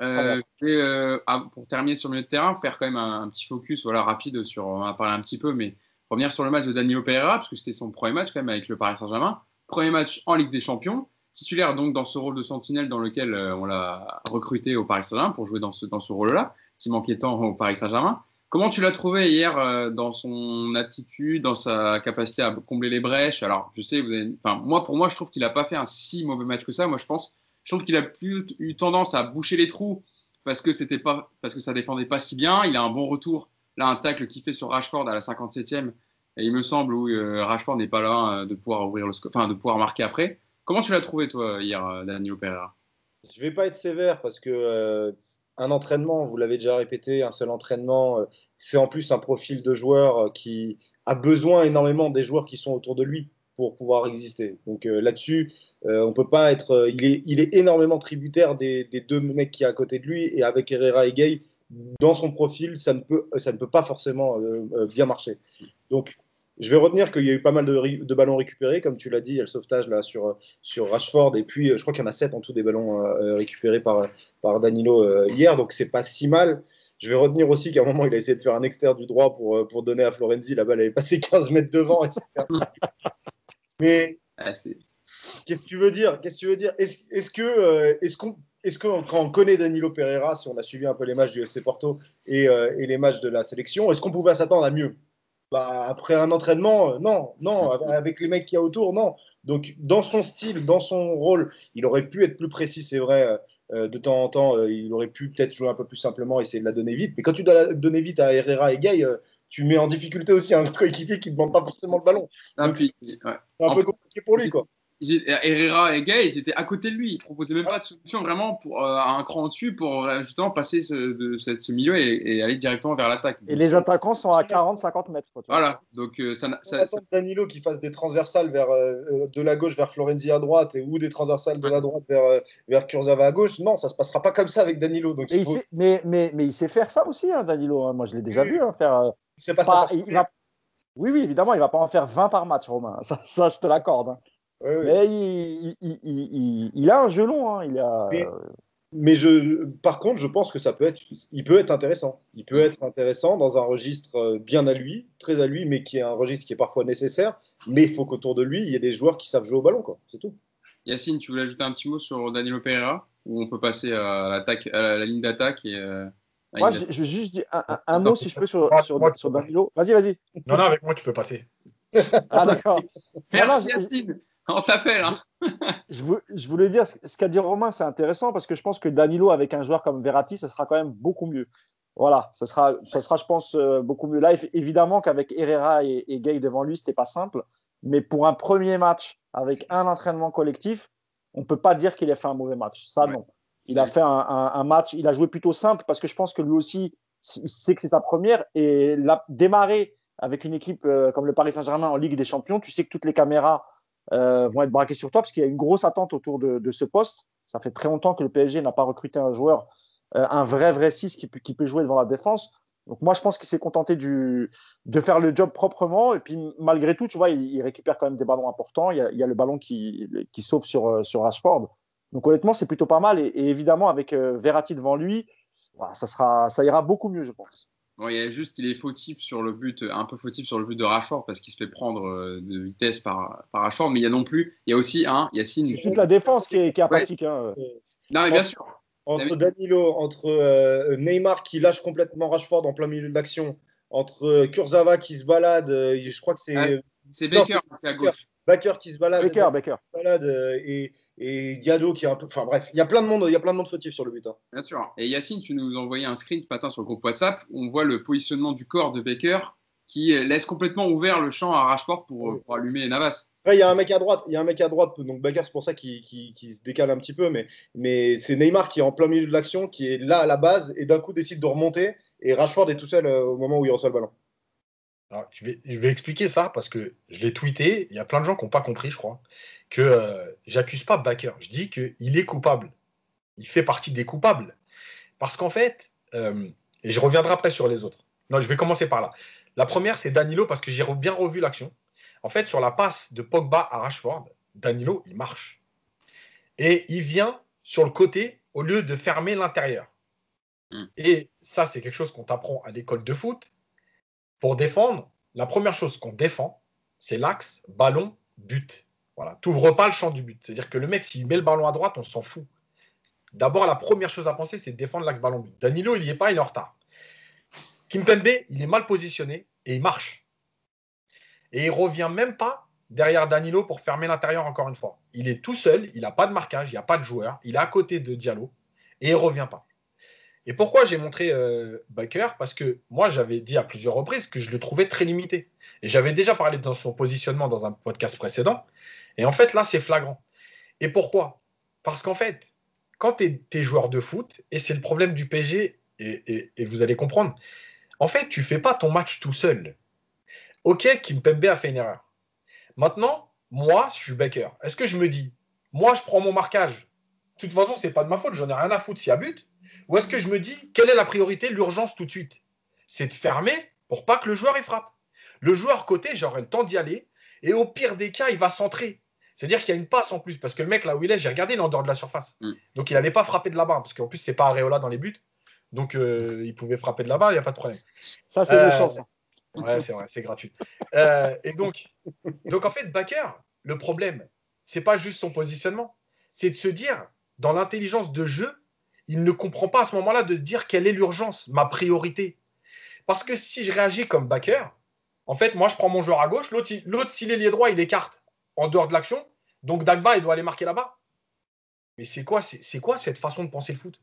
pour terminer sur le milieu de terrain, faire quand même un petit focus rapide sur, on en a parlé un petit peu, mais revenir sur le match de Danilo Pereira, parce que c'était son premier match quand même avec le Paris Saint-Germain. Premier match en Ligue des Champions, titulaire donc dans ce rôle de sentinelle dans lequel on l'a recruté au Paris Saint-Germain pour jouer dans ce rôle-là, qui manquait tant au Paris Saint-Germain. Comment tu l'as trouvé hier dans son aptitude, dans sa capacité à combler les brèches? Alors, je sais, pour moi, je trouve qu'il n'a pas fait un si mauvais match que ça. Moi, je trouve qu'il a plus eu tendance à boucher les trous parce que ça défendait pas si bien. Il a un bon retour. Là, un tacle qu'il fait sur Rashford à la 57e. Et il me semble où Rashford n'est pas là de pouvoir ouvrir le score, de pouvoir marquer après. Comment tu l'as trouvé, toi, hier, Danilo Pereira?
Je ne vais pas être sévère parce que un entraînement, vous l'avez déjà répété, un seul entraînement, c'est en plus un profil de joueur qui a besoin énormément des joueurs qui sont autour de lui pour pouvoir exister. Donc là-dessus, on peut pas être. Il est énormément tributaire des deux mecs qui est à côté de lui, et avec Herrera et Gueye, dans son profil, ça ne peut pas forcément bien marcher. Donc je vais retenir qu'il y a eu pas mal de ballons récupérés, comme tu l'as dit, il y a le sauvetage là sur Rashford, et puis je crois qu'il y en a 7 en tout des ballons récupérés par Danilo hier, donc c'est pas si mal. Je vais retenir aussi qu'à un moment, il a essayé de faire un extérieur du droit pour donner à Florenzi, la balle avait passé 15 mètres devant, etc. Mais qu'est-ce que tu veux dire? Est-ce que quand on connaît Danilo Pereira, si on a suivi un peu les matchs du FC Porto et les matchs de la sélection, est-ce qu'on pouvait s'attendre à mieux? Après un entraînement, non. Avec les mecs qu'il y a autour, non. Donc, dans son style, dans son rôle, il aurait pu être plus précis, c'est vrai. De temps en temps, il aurait pu peut-être jouer un peu plus simplement, essayer de la donner vite. Mais quand tu dois la donner vite à Herrera et Gueye, tu mets en difficulté aussi un coéquipier qui ne demande pas forcément le ballon. Donc, c'est un peu compliqué pour lui, quoi.
Herrera et Gueye, ils étaient à côté de lui. Ils ne proposaient même pas de solution vraiment à un cran au-dessus pour justement passer ce milieu et aller directement vers l'attaque.
Et les attaquants sont à 40-50 mètres. Quoi,
voilà. Donc,
Danilo qui fasse des transversales de la gauche vers Florenzi à droite ou des transversales de la droite vers Kurzawa à gauche. Non, ça ne se passera pas comme ça avec Danilo. Donc,
mais il sait faire ça aussi, hein, Danilo. Hein. Moi, je l'ai déjà vu faire.
C'est pas ça.
Oui, évidemment, il ne va pas en faire 20 par match, Romain. Ça je te l'accorde. Hein. Oui. Mais il a un jeu long. Hein.
Mais par contre, je pense que il peut être intéressant. Il peut être intéressant dans un registre bien à lui, très à lui, mais qui est un registre qui est parfois nécessaire. Mais il faut qu'autour de lui, il y ait des joueurs qui savent jouer au ballon, quoi. C'est tout.
Yacine, tu voulais ajouter un petit mot sur Danilo Pereira, ou on peut passer à la ligne d'attaque
moi, je juste dis un mot, si je peux, sur Danilo. Vas-y.
Non, avec moi, tu peux passer.
Ah, d'accord.
Merci, Yacine. On s'appelle. Hein.
Je voulais dire, ce qu'a dit Romain, c'est intéressant parce que je pense que Danilo, avec un joueur comme Verratti, ça sera quand même beaucoup mieux. Voilà, ça sera je pense, beaucoup mieux. Là, évidemment qu'avec Herrera et Gueye devant lui, ce n'était pas simple. Mais pour un premier match avec un entraînement collectif, on ne peut pas dire qu'il a fait un mauvais match. Ça, non. Il a fait un match, il a joué plutôt simple parce que je pense que lui aussi, il sait que c'est sa première. Et démarrer avec une équipe comme le Paris Saint-Germain en Ligue des Champions, tu sais que toutes les caméras vont être braquées sur toi parce qu'il y a une grosse attente autour de ce poste. Ça fait très longtemps que le PSG n'a pas recruté un joueur, un vrai 6 qui peut jouer devant la défense. Donc moi, je pense qu'il s'est contenté de faire le job proprement. Et puis malgré tout, tu vois, il récupère quand même des ballons importants. Il y a le ballon qui sauve sur Rashford. Donc honnêtement, c'est plutôt pas mal. Et évidemment, avec Verratti devant lui, voilà, ça ira beaucoup mieux, je pense.
Bon, il est fautif sur le but, un peu fautif sur le but de Rashford parce qu'il se fait prendre de vitesse par Rashford. Mais il y a aussi Yacine.
C'est toute la défense qui est apathique. Ouais. Hein.
Non, mais bien sûr.
Entre Danilo, entre Neymar qui lâche complètement Rashford en plein milieu de l'action, entre Kurzawa qui se balade, je crois que c'est.
C'est Baker qui est à gauche.
Baker qui se balade.
Baker.
Et Diallo qui est un peu. Enfin bref, il y a plein de monde fautif sur le but. Hein.
Bien sûr. Et Yacine, tu nous envoyais un screen ce matin sur le groupe WhatsApp. On voit le positionnement du corps de Baker qui laisse complètement ouvert le champ à Rashford pour allumer Navas.
Ouais, il y a un mec à droite, donc Baker, c'est pour ça qu'il se décale un petit peu, mais c'est Neymar qui est en plein milieu de l'action, qui est là à la base, et d'un coup décide de remonter, et Rashford est tout seul au moment où il reçoit le ballon.
Alors, je vais expliquer ça parce que je l'ai tweeté, il y a plein de gens qui n'ont pas compris, je crois, que j'accuse pas Baker, je dis qu'il est coupable. Il fait partie des coupables. Parce qu'en fait, et je reviendrai après sur les autres. Non, je vais commencer par là. La première, c'est Danilo, parce que j'ai bien revu l'action. En fait, sur la passe de Pogba à Rashford, Danilo, il marche. Et il vient sur le côté au lieu de fermer l'intérieur. Et ça, c'est quelque chose qu'on t'apprend à l'école de foot. Pour défendre, la première chose qu'on défend, c'est l'axe ballon, but. Voilà. Tu n'ouvres pas le champ du but. C'est-à-dire que le mec, s'il met le ballon à droite, on s'en fout. D'abord, la première chose à penser, c'est de défendre l'axe ballon but. Danilo, il n'y est pas, il est en retard. Kimpembe, il est mal positionné et il marche. Et il ne revient même pas derrière Danilo pour fermer l'intérieur encore une fois. Il est tout seul, il n'a pas de marquage, il n'y a pas de joueur, il est à côté de Diallo et il ne revient pas. Et pourquoi j'ai montré Baker? Parce que moi, j'avais dit à plusieurs reprises que je le trouvais très limité. Et j'avais déjà parlé de son positionnement dans un podcast précédent. Et en fait, là, c'est flagrant. Et pourquoi? Parce qu'en fait, quand tu es joueur de foot, et c'est le problème du PSG, et vous allez comprendre, en fait, tu ne fais pas ton match tout seul. Ok, Kimpembe a fait une erreur. Maintenant, moi, je suis Baker. Est-ce que je me dis, moi, je prends mon marquage. De toute façon, ce n'est pas de ma faute, j'en ai rien à foutre s'il y a but. Ou est-ce que je me dis, quelle est la priorité, l'urgence tout de suite? C'est de fermer pour pas que le joueur y frappe. Le joueur côté, j'aurai le temps d'y aller. Et au pire des cas, il va centrer. C'est-à-dire qu'il y a une passe en plus. Parce que le mec, là où il est, j'ai regardé, il est en dehors de la surface. Donc, il n'allait pas frapper de là-bas. Parce qu'en plus, c'est pas Areola dans les buts. Donc, il pouvait frapper de là-bas, il n'y a pas de problème.
Ça, c'est méchant, ça.
Ouais, c'est vrai, c'est gratuit. Et donc, en fait, Baker, le problème, c'est pas juste son positionnement. C'est de se dire, dans l'intelligence de jeu, il ne comprend pas à ce moment-là de se dire quelle est l'urgence, ma priorité. Parce que si je réagis comme Baker, en fait, moi, je prends mon joueur à gauche, l'autre, s'il est lié droit, il écarte en dehors de l'action. Donc, Dagba, il doit aller marquer là-bas. Mais c'est quoi cette façon de penser le foot?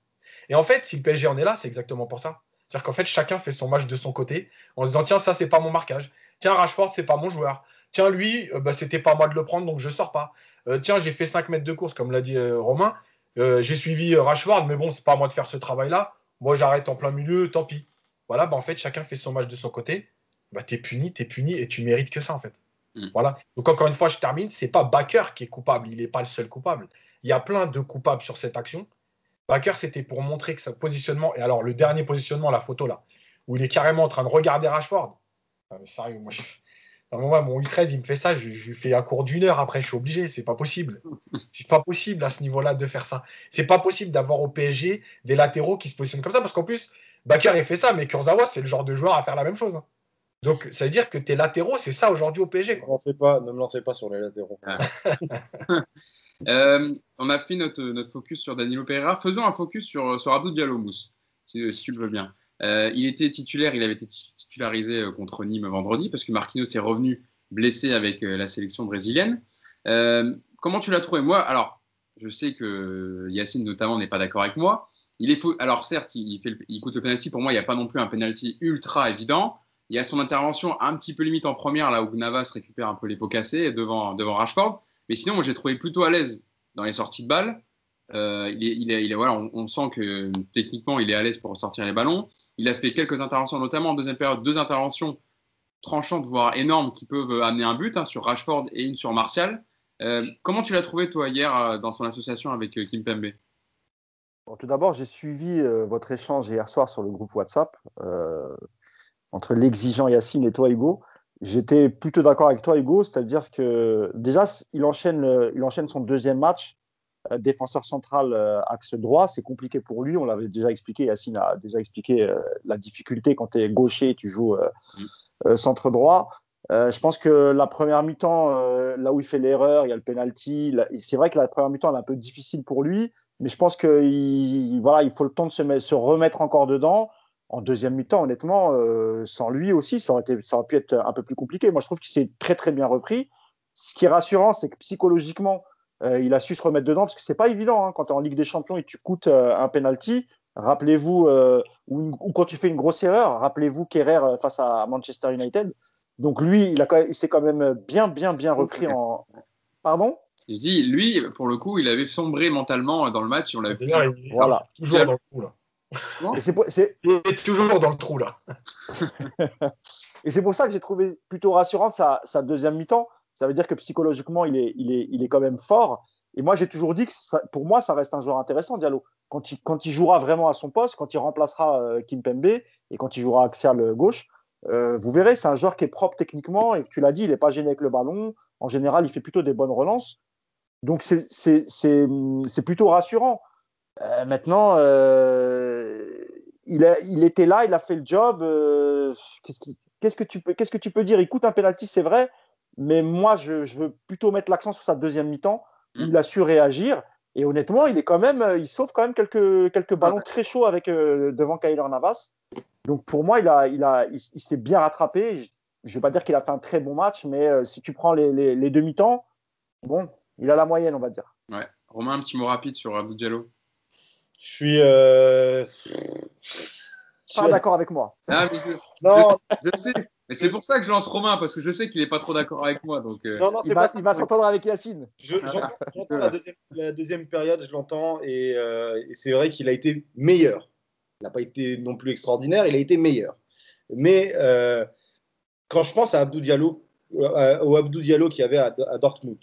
Et en fait, si le PSG en est là, c'est exactement pour ça. C'est-à-dire qu'en fait, chacun fait son match de son côté en se disant, tiens, ça, c'est pas mon marquage. Tiens, Rashford, c'est pas mon joueur. Tiens, lui, c'était pas moi de le prendre, donc je sors pas. Tiens, j'ai fait 5 mètres de course, comme l'a dit Romain. J'ai suivi Rashford, mais bon, c'est pas à moi de faire ce travail-là. Moi, j'arrête en plein milieu, tant pis. Voilà, en fait, chacun fait son match de son côté. T'es puni, et tu mérites que ça, en fait. Voilà. Donc, encore une fois, je termine. C'est pas Baker qui est coupable. Il n'est pas le seul coupable. Il y a plein de coupables sur cette action. Baker, c'était pour montrer que son positionnement, et alors le dernier positionnement, la photo là, où il est carrément en train de regarder Rashford. Sérieux, moi, mon U13, il me fait ça, je lui fais un cours d'1 heure après, je suis obligé, c'est pas possible. C'est pas possible à ce niveau-là de faire ça. C'est pas possible d'avoir au PSG des latéraux qui se positionnent comme ça, parce qu'en plus, Baker, il fait ça, mais Kurzawa, c'est le genre de joueur à faire la même chose. Hein. Donc, ça veut dire que tes latéraux, c'est ça aujourd'hui au PSG. Quoi.
Ne me lancez pas sur les latéraux.
On a fait notre focus sur Danilo Pereira. Faisons un focus sur Abdou Diallo, Mousse, si tu le veux bien. Il était titulaire, il avait été titularisé contre Nîmes vendredi parce que Marquinhos est revenu blessé avec la sélection brésilienne. Comment tu l'as trouvé? Moi, alors, je sais que Yacine notamment n'est pas d'accord avec moi. Alors certes, il coûte le penalty. Pour moi, il n'y a pas non plus un penalty ultra évident. Il y a son intervention un petit peu limite en première, là où Navas récupère un peu les pots cassés devant Rashford. Mais sinon, moi, j'ai trouvé plutôt à l'aise dans les sorties de balles. Voilà, on sent que techniquement, il est à l'aise pour sortir les ballons. Il a fait quelques interventions, notamment en deuxième période, 2 interventions tranchantes, voire énormes, qui peuvent amener un but, sur Rashford et une sur Martial. Comment tu l'as trouvé, toi, hier, dans son association avec Kimpembe?
Bon, tout d'abord, j'ai suivi votre échange hier soir sur le groupe WhatsApp entre l'exigeant Yacine et toi, Hugo. J'étais plutôt d'accord avec toi, Hugo, c'est-à-dire que déjà, il enchaîne son deuxième match, défenseur central axe droit. C'est compliqué pour lui, on l'avait déjà expliqué, Yacine a déjà expliqué la difficulté quand tu es gaucher, tu joues centre droit. Je pense que la première mi-temps, là où il fait l'erreur, il y a le penalty. C'est vrai que la première mi-temps elle est un peu difficile pour lui, mais je pense qu'il faut le temps de se remettre encore dedans. en deuxième mi-temps, honnêtement, sans lui aussi, ça aurait pu être un peu plus compliqué. Moi, je trouve qu'il s'est très, très bien repris. Ce qui est rassurant, c'est que psychologiquement, il a su se remettre dedans, parce que c'est pas évident quand tu es en Ligue des Champions et tu coûtes un penalty. Rappelez-vous, ou quand tu fais une grosse erreur, rappelez-vous Kerrer face à Manchester United. Donc lui, il s'est quand même bien repris en. Pardon ?
Je dis, lui, pour le coup, il avait sombré mentalement dans le match. On l'avait
voilà.
Toujours dans le trou, là. Il est toujours dans le trou, là.
Et c'est pour ça que j'ai trouvé plutôt rassurante sa deuxième mi-temps. Ça veut dire que psychologiquement, il est quand même fort. Et moi, j'ai toujours dit que pour moi, ça reste un joueur intéressant, Diallo. Quand il jouera vraiment à son poste, quand il remplacera Kimpembe et quand il jouera axial gauche, vous verrez, c'est un joueur qui est propre techniquement. Et tu l'as dit, il n'est pas gêné avec le ballon. En général, il fait plutôt des bonnes relances. Donc, c'est plutôt rassurant. Maintenant, il était là, il a fait le job. Qu'est-ce que tu peux dire? Il coûte un penalty, c'est vrai, mais moi, je veux plutôt mettre l'accent sur sa deuxième mi-temps où il a su réagir. Et honnêtement, il sauve quand même quelques ballons très chauds devant Keylor Navas. Donc pour moi, il s'est bien rattrapé. Je ne vais pas dire qu'il a fait un très bon match, mais si tu prends les demi-temps, bon, il a la moyenne, on va dire.
Ouais. Romain, un petit mot rapide sur Abdou Diallo.
Je suis
pas d'accord avec moi.
Ah, mais je sais, mais c'est pour ça que je lance Romain, parce que je sais qu'il n'est pas trop d'accord avec moi. Donc,
non, il va s'entendre avec Yacine.
J'entends la deuxième période, je l'entends, et c'est vrai qu'il a été meilleur. Il n'a pas été non plus extraordinaire, il a été meilleur. Mais quand je pense à Abdou Diallo, au Abdou Diallo qu'il y avait à Dortmund,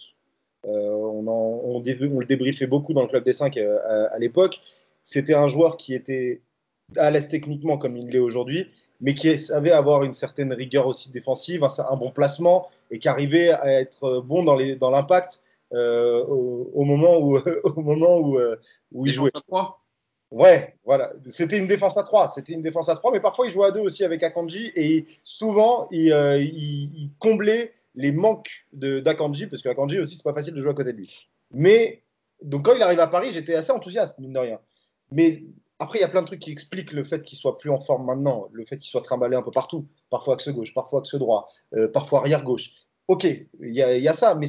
on le débriefait beaucoup dans le Club des 5 à l'époque. C'était un joueur qui était à l'aise techniquement comme il l'est aujourd'hui, mais qui savait avoir une certaine rigueur aussi défensive, un bon placement, et qui arrivait à être bon dans l'impact au moment où il jouait. Ouais, voilà. C'était une défense à 3. Mais parfois il jouait à 2 aussi avec Akanji, et souvent il comblait les manques d'Akanji, parce qu'Akanji aussi, c'est pas facile de jouer à côté de lui. Mais donc quand il arrive à Paris, j'étais assez enthousiaste, mine de rien. Mais après, il y a plein de trucs qui expliquent le fait qu'il soit plus en forme maintenant, le fait qu'il soit trimballé un peu partout, parfois axe gauche, parfois axe droit, parfois arrière gauche. Ok, il y a ça, mais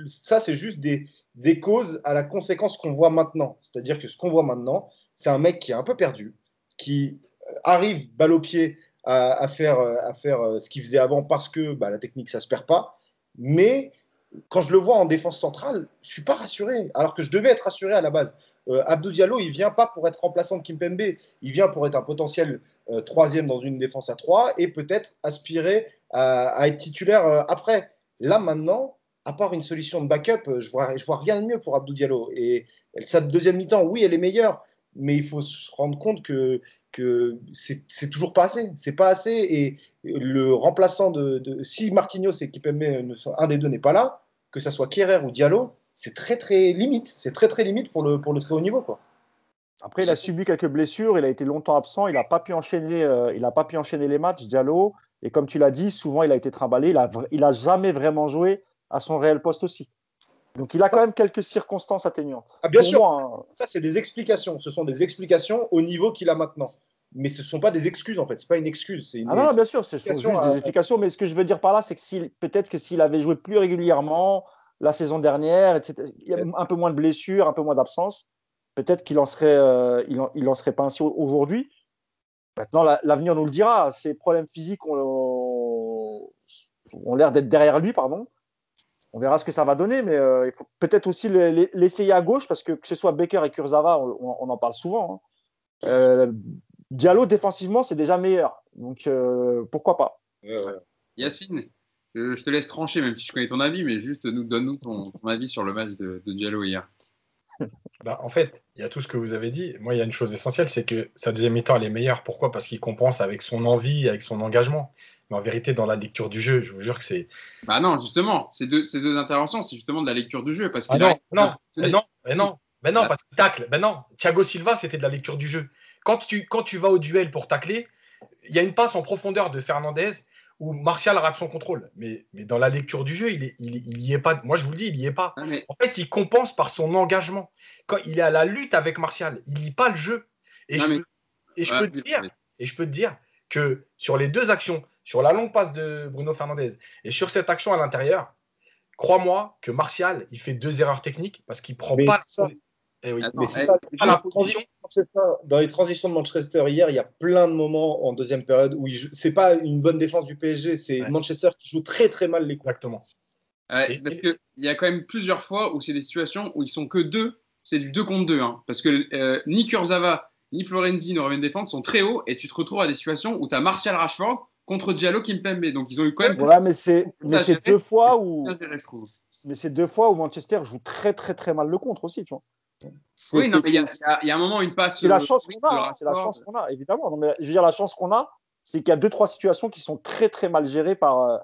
ça, c'est juste des causes à la conséquence qu'on voit maintenant. C'est-à-dire que ce qu'on voit maintenant, c'est un mec qui est un peu perdu, qui arrive balle au pied à faire ce qu'il faisait avant, parce que la technique, ça se perd pas. Mais quand je le vois en défense centrale, je suis pas rassuré, alors que je devais être rassuré à la base. Abdou Diallo, il vient pas pour être remplaçant de Kimpembe, il vient pour être un potentiel troisième dans une défense à 3 et peut-être aspirer à être titulaire après. Là, maintenant, à part une solution de backup, je vois rien de mieux pour Abdou Diallo. Et sa deuxième mi-temps, oui, elle est meilleure, mais il faut se rendre compte que c'est toujours pas assez. C'est pas assez. Et le remplaçant si Marquinhos et Kimpembe, un des deux n'est pas là, que ça soit Kerrer ou Diallo, c'est très très limite. C'est très très limite pour le très haut niveau, quoi.
Après, il a subi quelques blessures, il a été longtemps absent, il n'a pas pu enchaîner les matchs, Diallo. Et comme tu l'as dit, souvent il a été trimballé, il a jamais vraiment joué à son réel poste aussi. Donc il a quand même quelques circonstances atténuantes.
Ah, bien sûr, moi, ça c'est des explications. Ce sont des explications au niveau qu'il a maintenant. Mais ce ne sont pas des excuses en fait, c'est pas une excuse.
Non, bien sûr, ce sont juste des explications. Mais ce que je veux dire par là, c'est que peut-être que s'il avait joué plus régulièrement la saison dernière, etc., il y a un peu moins de blessures, un peu moins d'absence, peut-être qu'il en serait, il en serait pas ainsi aujourd'hui. Maintenant, l'avenir nous le dira. Ses problèmes physiques ont l'air d'être derrière lui, pardon. On verra ce que ça va donner, mais il faut peut-être aussi l'essayer à gauche, parce que ce soit Becker et Kurzawa, on en parle souvent. Diallo, défensivement, c'est déjà meilleur. Donc, pourquoi pas.
Yacine, je te laisse trancher, même si je connais ton avis, mais juste donne-nous ton avis sur le match de Diallo hier.
En fait, il y a tout ce que vous avez dit. Moi, il y a une chose essentielle, c'est que sa deuxième mi-temps, elle est meilleure. Pourquoi ? Parce qu'il compense avec son envie, avec son engagement. Mais en vérité, dans la lecture du jeu, je vous jure que c'est…
Non, justement, ces deux interventions, c'est justement de la lecture du jeu. Parce qu'il
non, parce qu'il tacle. Non, Thiago Silva, c'était de la lecture du jeu. Quand tu vas au duel pour tacler, il y a une passe en profondeur de Fernandez où Martial rate son contrôle. Mais dans la lecture du jeu, il y est pas. Moi, je vous le dis, il y est pas. En fait, il compense par son engagement. Quand il est à la lutte avec Martial, il lit pas le jeu. Et je peux te dire, Et je peux te dire que sur les deux actions, sur la longue passe de Bruno Fernandes et sur cette action à l'intérieur, crois-moi que Martial, il fait 2 erreurs techniques parce qu'il ne prend pas
ça.
Eh oui.
Attends,
Mais c'est pas
la position.
dans les transitions de Manchester hier, il y a plein de moments en deuxième période où c'est pas une bonne défense du PSG, c'est Manchester qui joue très très mal les coups.
Exactement.
Parce qu'il y a quand même plusieurs fois où c'est des situations où ils sont que deux, c'est du 2 contre 2. Hein, parce que ni Kurzawa ni Florenzi ne reviennent défendre, sont très hauts et tu te retrouves à des situations où tu as Martial Rashford contre Diallo Kimpembe. Donc ils ont eu quand même.
Ouais, mais c'est 2 fois où.
Intérêt, je trouve.
Mais c'est 2 fois où Manchester joue très très très mal le contre aussi, tu vois.
Oui, non, mais il y a un moment, une passe.
C'est la chance qu'on a, c'est la chance qu'on a, évidemment. Non, mais je veux dire, la chance qu'on a, c'est qu'il y a 2-3 situations qui sont très très mal gérées par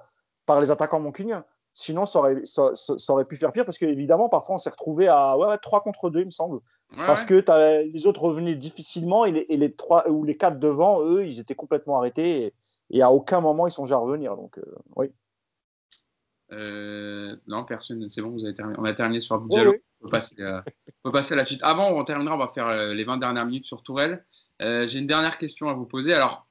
les attaquants mancuniens. Sinon, ça aurait pu faire pire parce qu'évidemment, parfois, on s'est retrouvé à 3 contre 2, il me semble. Parce que les autres revenaient difficilement et les 3 ou les 4 devant, eux, ils étaient complètement arrêtés et à aucun moment, ils songent à revenir. Donc, oui.
Non, personne, c'est bon, vous avez terminé. On a terminé sur Diallo. Oui. On peut passer à la suite. Avant, on terminera, on va faire les 20 dernières minutes sur Tourelle. J'ai une dernière question à vous poser. Alors,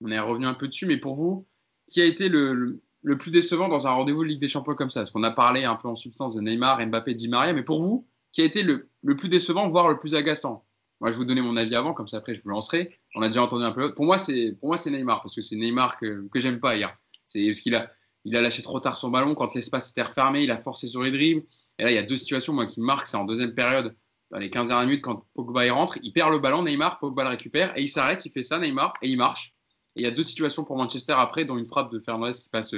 on est revenu un peu dessus, mais pour vous, qui a été le plus décevant dans un rendez-vous de Ligue des Champions comme ça? Parce qu'on a parlé un peu en substance de Neymar, Mbappé, Di Maria, mais pour vous, qui a été le plus décevant, voire le plus agaçant? Moi, je vais vous donner mon avis avant, comme ça après je vous lancerai. On a déjà entendu un peu. Pour moi, c'est Neymar, parce que c'est Neymar que j'aime pas hier. C'est parce qu'il a lâché trop tard son ballon quand l'espace était refermé, il a forcé sur les dribbles. Et là, il y a 2 situations moi, qui me marquent. C'est en deuxième période, dans les 15 dernières minutes, quand Pogba y rentre, il perd le ballon, Neymar, Pogba le récupère, et il s'arrête, il fait ça, Neymar, et il marche. Et il y a 2 situations pour Manchester après, dont une frappe de Fernandes qui passe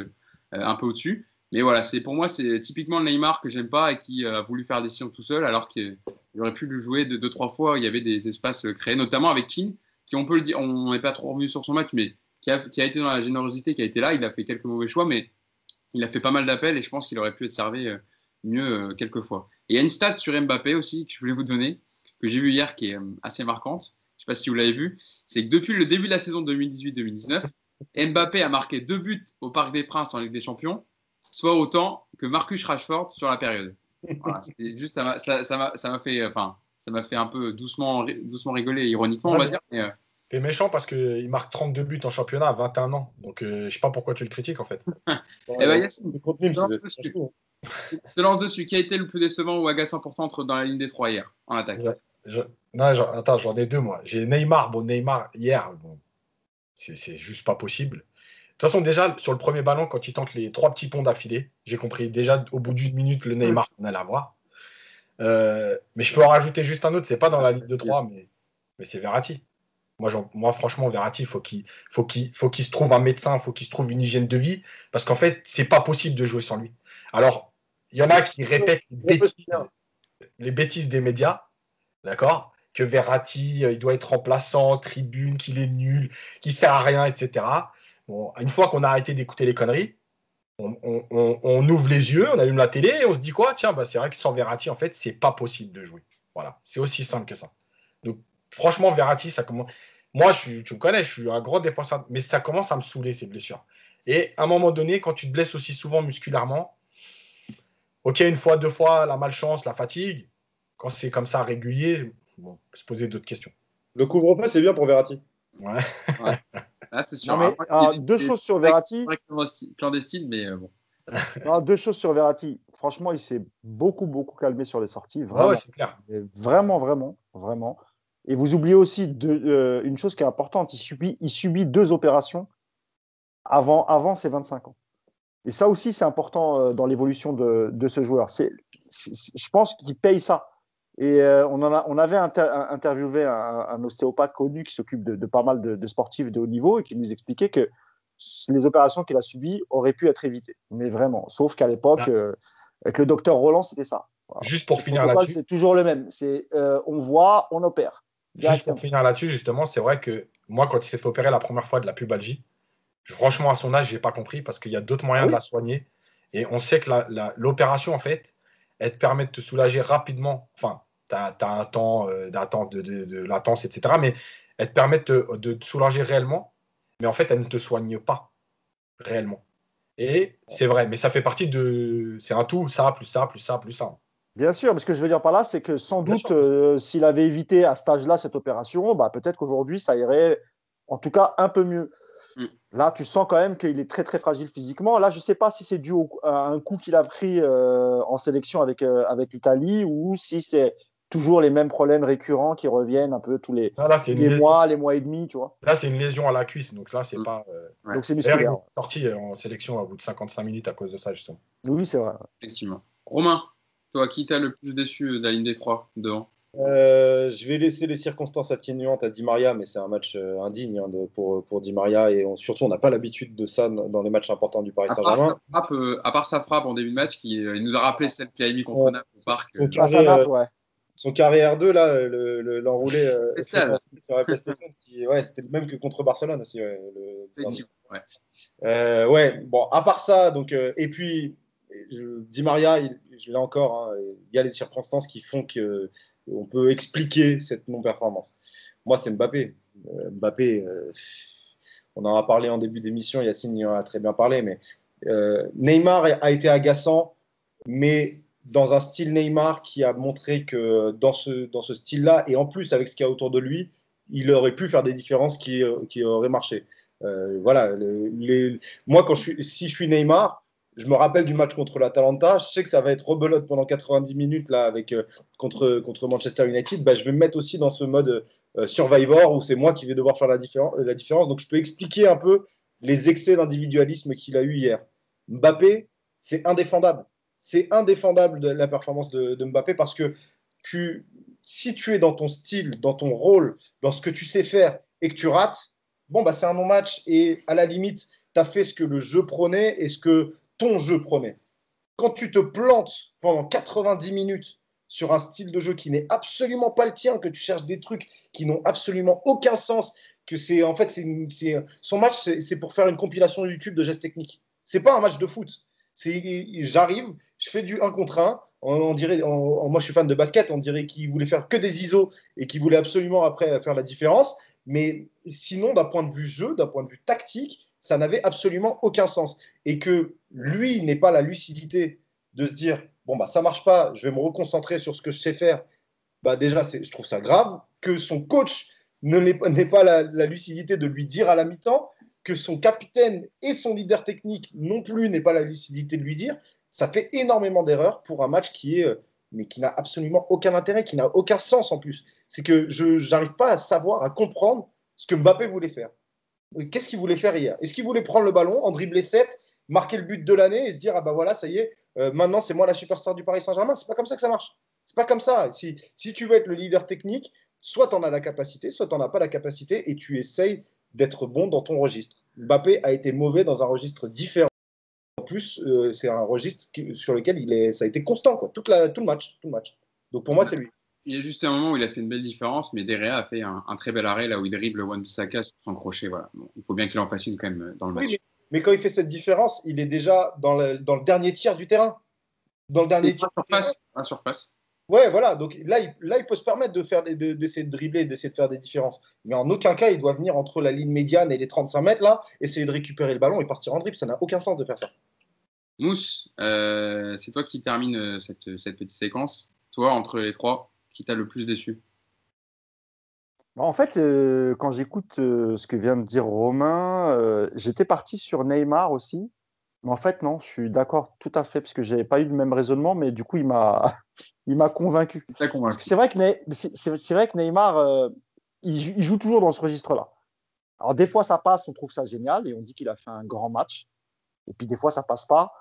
un peu au-dessus. Mais voilà, pour moi, c'est typiquement le Neymar que j'aime pas et qui a voulu faire la décision tout seul, alors qu'il aurait pu le jouer 2-3 fois. Il y avait des espaces créés, notamment avec Keane, qui, on peut le dire, on n'est pas trop revenu sur son match, mais qui a été dans la générosité, qui a été là. Il a fait quelques mauvais choix, mais il a fait pas mal d'appels et je pense qu'il aurait pu être servi mieux quelques fois. Et il y a une stat sur Mbappé aussi que je voulais vous donner, que j'ai vue hier, qui est assez marquante. Je ne sais pas si vous l'avez vu. C'est que depuis le début de la saison 2018-2019, Mbappé a marqué 2 buts au Parc des Princes en Ligue des Champions, soit autant que Marcus Rashford sur la période. Voilà, c'était juste, ça m'a fait un peu doucement rigoler, ironiquement, on va dire. Mais,
T'es méchant parce qu'il marque 32 buts en championnat à 21 ans. Donc, je sais pas pourquoi tu le critiques, en fait.
Yacine, je te lance dessus. Qui a été le plus décevant ou agaçant pour toi dans la ligne des 3 hier, en attaque?
Attends, j'en ai 2, moi. J'ai Neymar. Bon, Neymar, hier, bon, c'est juste pas possible. De toute façon, déjà, sur le premier ballon, quand il tente les 3 petits ponts d'affilée, j'ai compris déjà au bout d'1 minute le Neymar qu'on allait avoir. Mais je peux en rajouter juste un autre. C'est pas dans la ligne de 3, mais c'est Verratti. Moi, franchement, Verratti, il faut qu'il se trouve un médecin, il faut qu'il se trouve une hygiène de vie, parce qu'en fait, c'est pas possible de jouer sans lui. Alors, il y en a qui répètent les bêtises des médias, d'accord, que Verratti, il doit être remplaçant, tribune, qu'il est nul, qu'il sert à rien, etc. Bon, une fois qu'on a arrêté d'écouter les conneries, on ouvre les yeux, on allume la télé et on se dit quoi? Tiens, c'est vrai que sans Verratti, en fait, c'est pas possible de jouer. Voilà, c'est aussi simple que ça. Donc, franchement, Verratti, ça commence. Moi, tu me connais, je suis un grand défenseur, mais ça commence à me saouler, ces blessures. Et à un moment donné, quand tu te blesses aussi souvent musculairement, ok, 1 fois, 2 fois, la malchance, la fatigue, quand c'est comme ça régulier, bon, on peut se poser d'autres questions.
Le couvre-feu, c'est bien pour Verratti.
Ouais.
Là, c'est sûr.
Non, mais, 2 choses sur Verratti.
Clandestine, mais bon.
Non, 2 choses sur Verratti. Franchement, il s'est beaucoup calmé sur les sorties. Vraiment.
Ouais, c'est clair.
Vraiment. Et vous oubliez aussi une chose qui est importante. Il subit 2 opérations avant ses 25 ans. Et ça aussi, c'est important dans l'évolution de ce joueur. Je pense qu'il paye ça. Et on avait interviewé un ostéopathe connu qui s'occupe de pas mal de sportifs de haut niveau et qui nous expliquait que les opérations qu'il a subies auraient pu être évitées. Mais vraiment. Sauf qu'à l'époque, avec le docteur Roland, c'était ça.
Voilà. Juste pour finir là-dessus.
C'est toujours le même. On voit, on opère.
Juste pour finir là-dessus, justement, c'est vrai que moi, quand il s'est fait opérer la première fois de la pubalgie, franchement, à son âge, je n'ai pas compris parce qu'il y a d'autres moyens de la soigner. Et on sait que l'opération, en fait, elle te permet de te soulager rapidement. Enfin, tu as un temps d'attente, de latence, etc. Mais elle te permet de te soulager réellement. Mais en fait, elle ne te soigne pas réellement. Et c'est vrai, mais ça fait partie de. C'est un tout, ça, plus ça, plus ça, plus ça.
Bien sûr, mais ce que je veux dire par là, c'est que sans doute, s'il avait évité à cet âge-là cette opération, peut-être qu'aujourd'hui, ça irait En tout cas, un peu mieux.
Mm.
Là, tu sens quand même qu'il est très, très fragile physiquement. Là, je ne sais pas si c'est dû à un coup qu'il a pris en sélection avec l'Italie ou si c'est toujours les mêmes problèmes récurrents qui reviennent un peu tous les mois et demi, tu vois.
Là, c'est une lésion à la cuisse, donc là, c'est
Mm.
pas.
Ouais.
Donc, c'est
D'ailleurs, il
musculaire.
est sorti en sélection à bout de 55 minutes à cause de ça, justement.
Oui, c'est vrai.
Effectivement. Romain, toi, qui t'a le plus déçu de la ligne des trois devant?
Je vais laisser les circonstances atténuantes à Di Maria, mais c'est un match indigne pour Di Maria. Et surtout, on n'a pas l'habitude de ça dans les matchs importants du Paris Saint-Germain.
À part sa frappe en début de match, il nous a rappelé celle qu'il a mis contre Naples au parc.
Son carré R2, là, l'enroulé sur la PlayStation, c'était le même que contre Barcelone aussi. Bon, à part ça, donc, et puis, Di Maria, je l'ai encore, hein, il y a les circonstances qui font qu'on peut expliquer cette non-performance. Moi, c'est Mbappé. Mbappé, on en a parlé en début d'émission, Yacine en a très bien parlé, mais Neymar a été agaçant, mais dans un style Neymar qui a montré que dans ce style-là, et en plus avec ce qu'il y a autour de lui, il aurait pu faire des différences qui auraient marché. Voilà, moi, si je suis Neymar, je me rappelle du match contre l'Atalanta, je sais que ça va être rebelote pendant 90 minutes là, contre Manchester United, bah, je vais me mettre aussi dans ce mode Survivor où c'est moi qui vais devoir faire la différence. Donc je peux expliquer un peu les excès d'individualisme qu'il a eu hier. Mbappé, c'est indéfendable. C'est indéfendable de la performance de Mbappé parce que si tu es dans ton style, dans ton rôle, dans ce que tu sais faire et que tu rates, bon, bah, c'est un non-match et à la limite, tu as fait ce que le jeu prenait et ce que ton jeu prenait. Quand tu te plantes pendant 90 minutes sur un style de jeu qui n'est absolument pas le tien, que tu cherches des trucs qui n'ont absolument aucun sens, que son match, c'est pour faire une compilation YouTube de gestes techniques. C'est pas un match de foot. J'arrive, je fais du 1 contre 1. Moi, je suis fan de basket, on dirait qu'il voulait faire que des ISO et qu'il voulait absolument après faire la différence. Mais sinon, d'un point de vue jeu, d'un point de vue tactique, ça n'avait absolument aucun sens. Et que lui n'ait pas la lucidité de se dire bon, bah, ça marche pas, je vais me reconcentrer sur ce que je sais faire, bah, déjà, je trouve ça grave. Que son coach n'ait pas la lucidité de lui dire à la mi-temps, que son capitaine et son leader technique non plus n'aient pas la lucidité de lui dire, ça fait énormément d'erreurs pour un match mais qui n'a absolument aucun intérêt, qui n'a aucun sens en plus. C'est que je n'arrive pas à savoir, à comprendre ce que Mbappé voulait faire. Qu'est-ce qu'il voulait faire hier? Est-ce qu'il voulait prendre le ballon, en dribbler 7, marquer le but de l'année et se dire ah bah voilà, ça y est, maintenant c'est moi la superstar du Paris Saint-Germain? C'est pas comme ça que ça marche. C'est pas comme ça. Si tu veux être le leader technique, soit tu en as la capacité, soit tu n'en as pas la capacité et tu essayes d'être bon dans ton registre. Mbappé a été mauvais dans un registre différent. En plus, c'est un registre sur lequel ça a été constant, quoi, tout le match. Donc pour moi, c'est lui.
Il y a juste un moment où il a fait une belle différence, mais Derrea a fait un très bel arrêt là où il dribble Wan-Bissaka sur son crochet. Voilà. Bon, il faut bien qu'il en fasse une quand même dans le match.
Mais quand il fait cette différence, il est déjà dans le dernier tiers du terrain. Dans le dernier tiers.
À surface.
Ouais, voilà. Donc là, il peut se permettre d'essayer de dribbler, d'essayer de faire des différences. Mais en aucun cas, il doit venir entre la ligne médiane et les 35 mètres, là, essayer de récupérer le ballon et partir en dribble. Ça n'a aucun sens de faire ça.
Mousse, c'est toi qui termine cette petite séquence. Toi, entre les trois, qui t'a le plus déçu?
En fait, quand j'écoute ce que vient de dire Romain, j'étais parti sur Neymar aussi. Mais en fait, non, je suis d'accord tout à fait, parce que je n'avais pas eu le même raisonnement, mais du coup, il m'a convaincu. Parce que c'est vrai que Neymar, il joue toujours dans ce registre-là. Alors, des fois, ça passe, on trouve ça génial, et on dit qu'il a fait un grand match. Et puis, des fois, ça passe pas.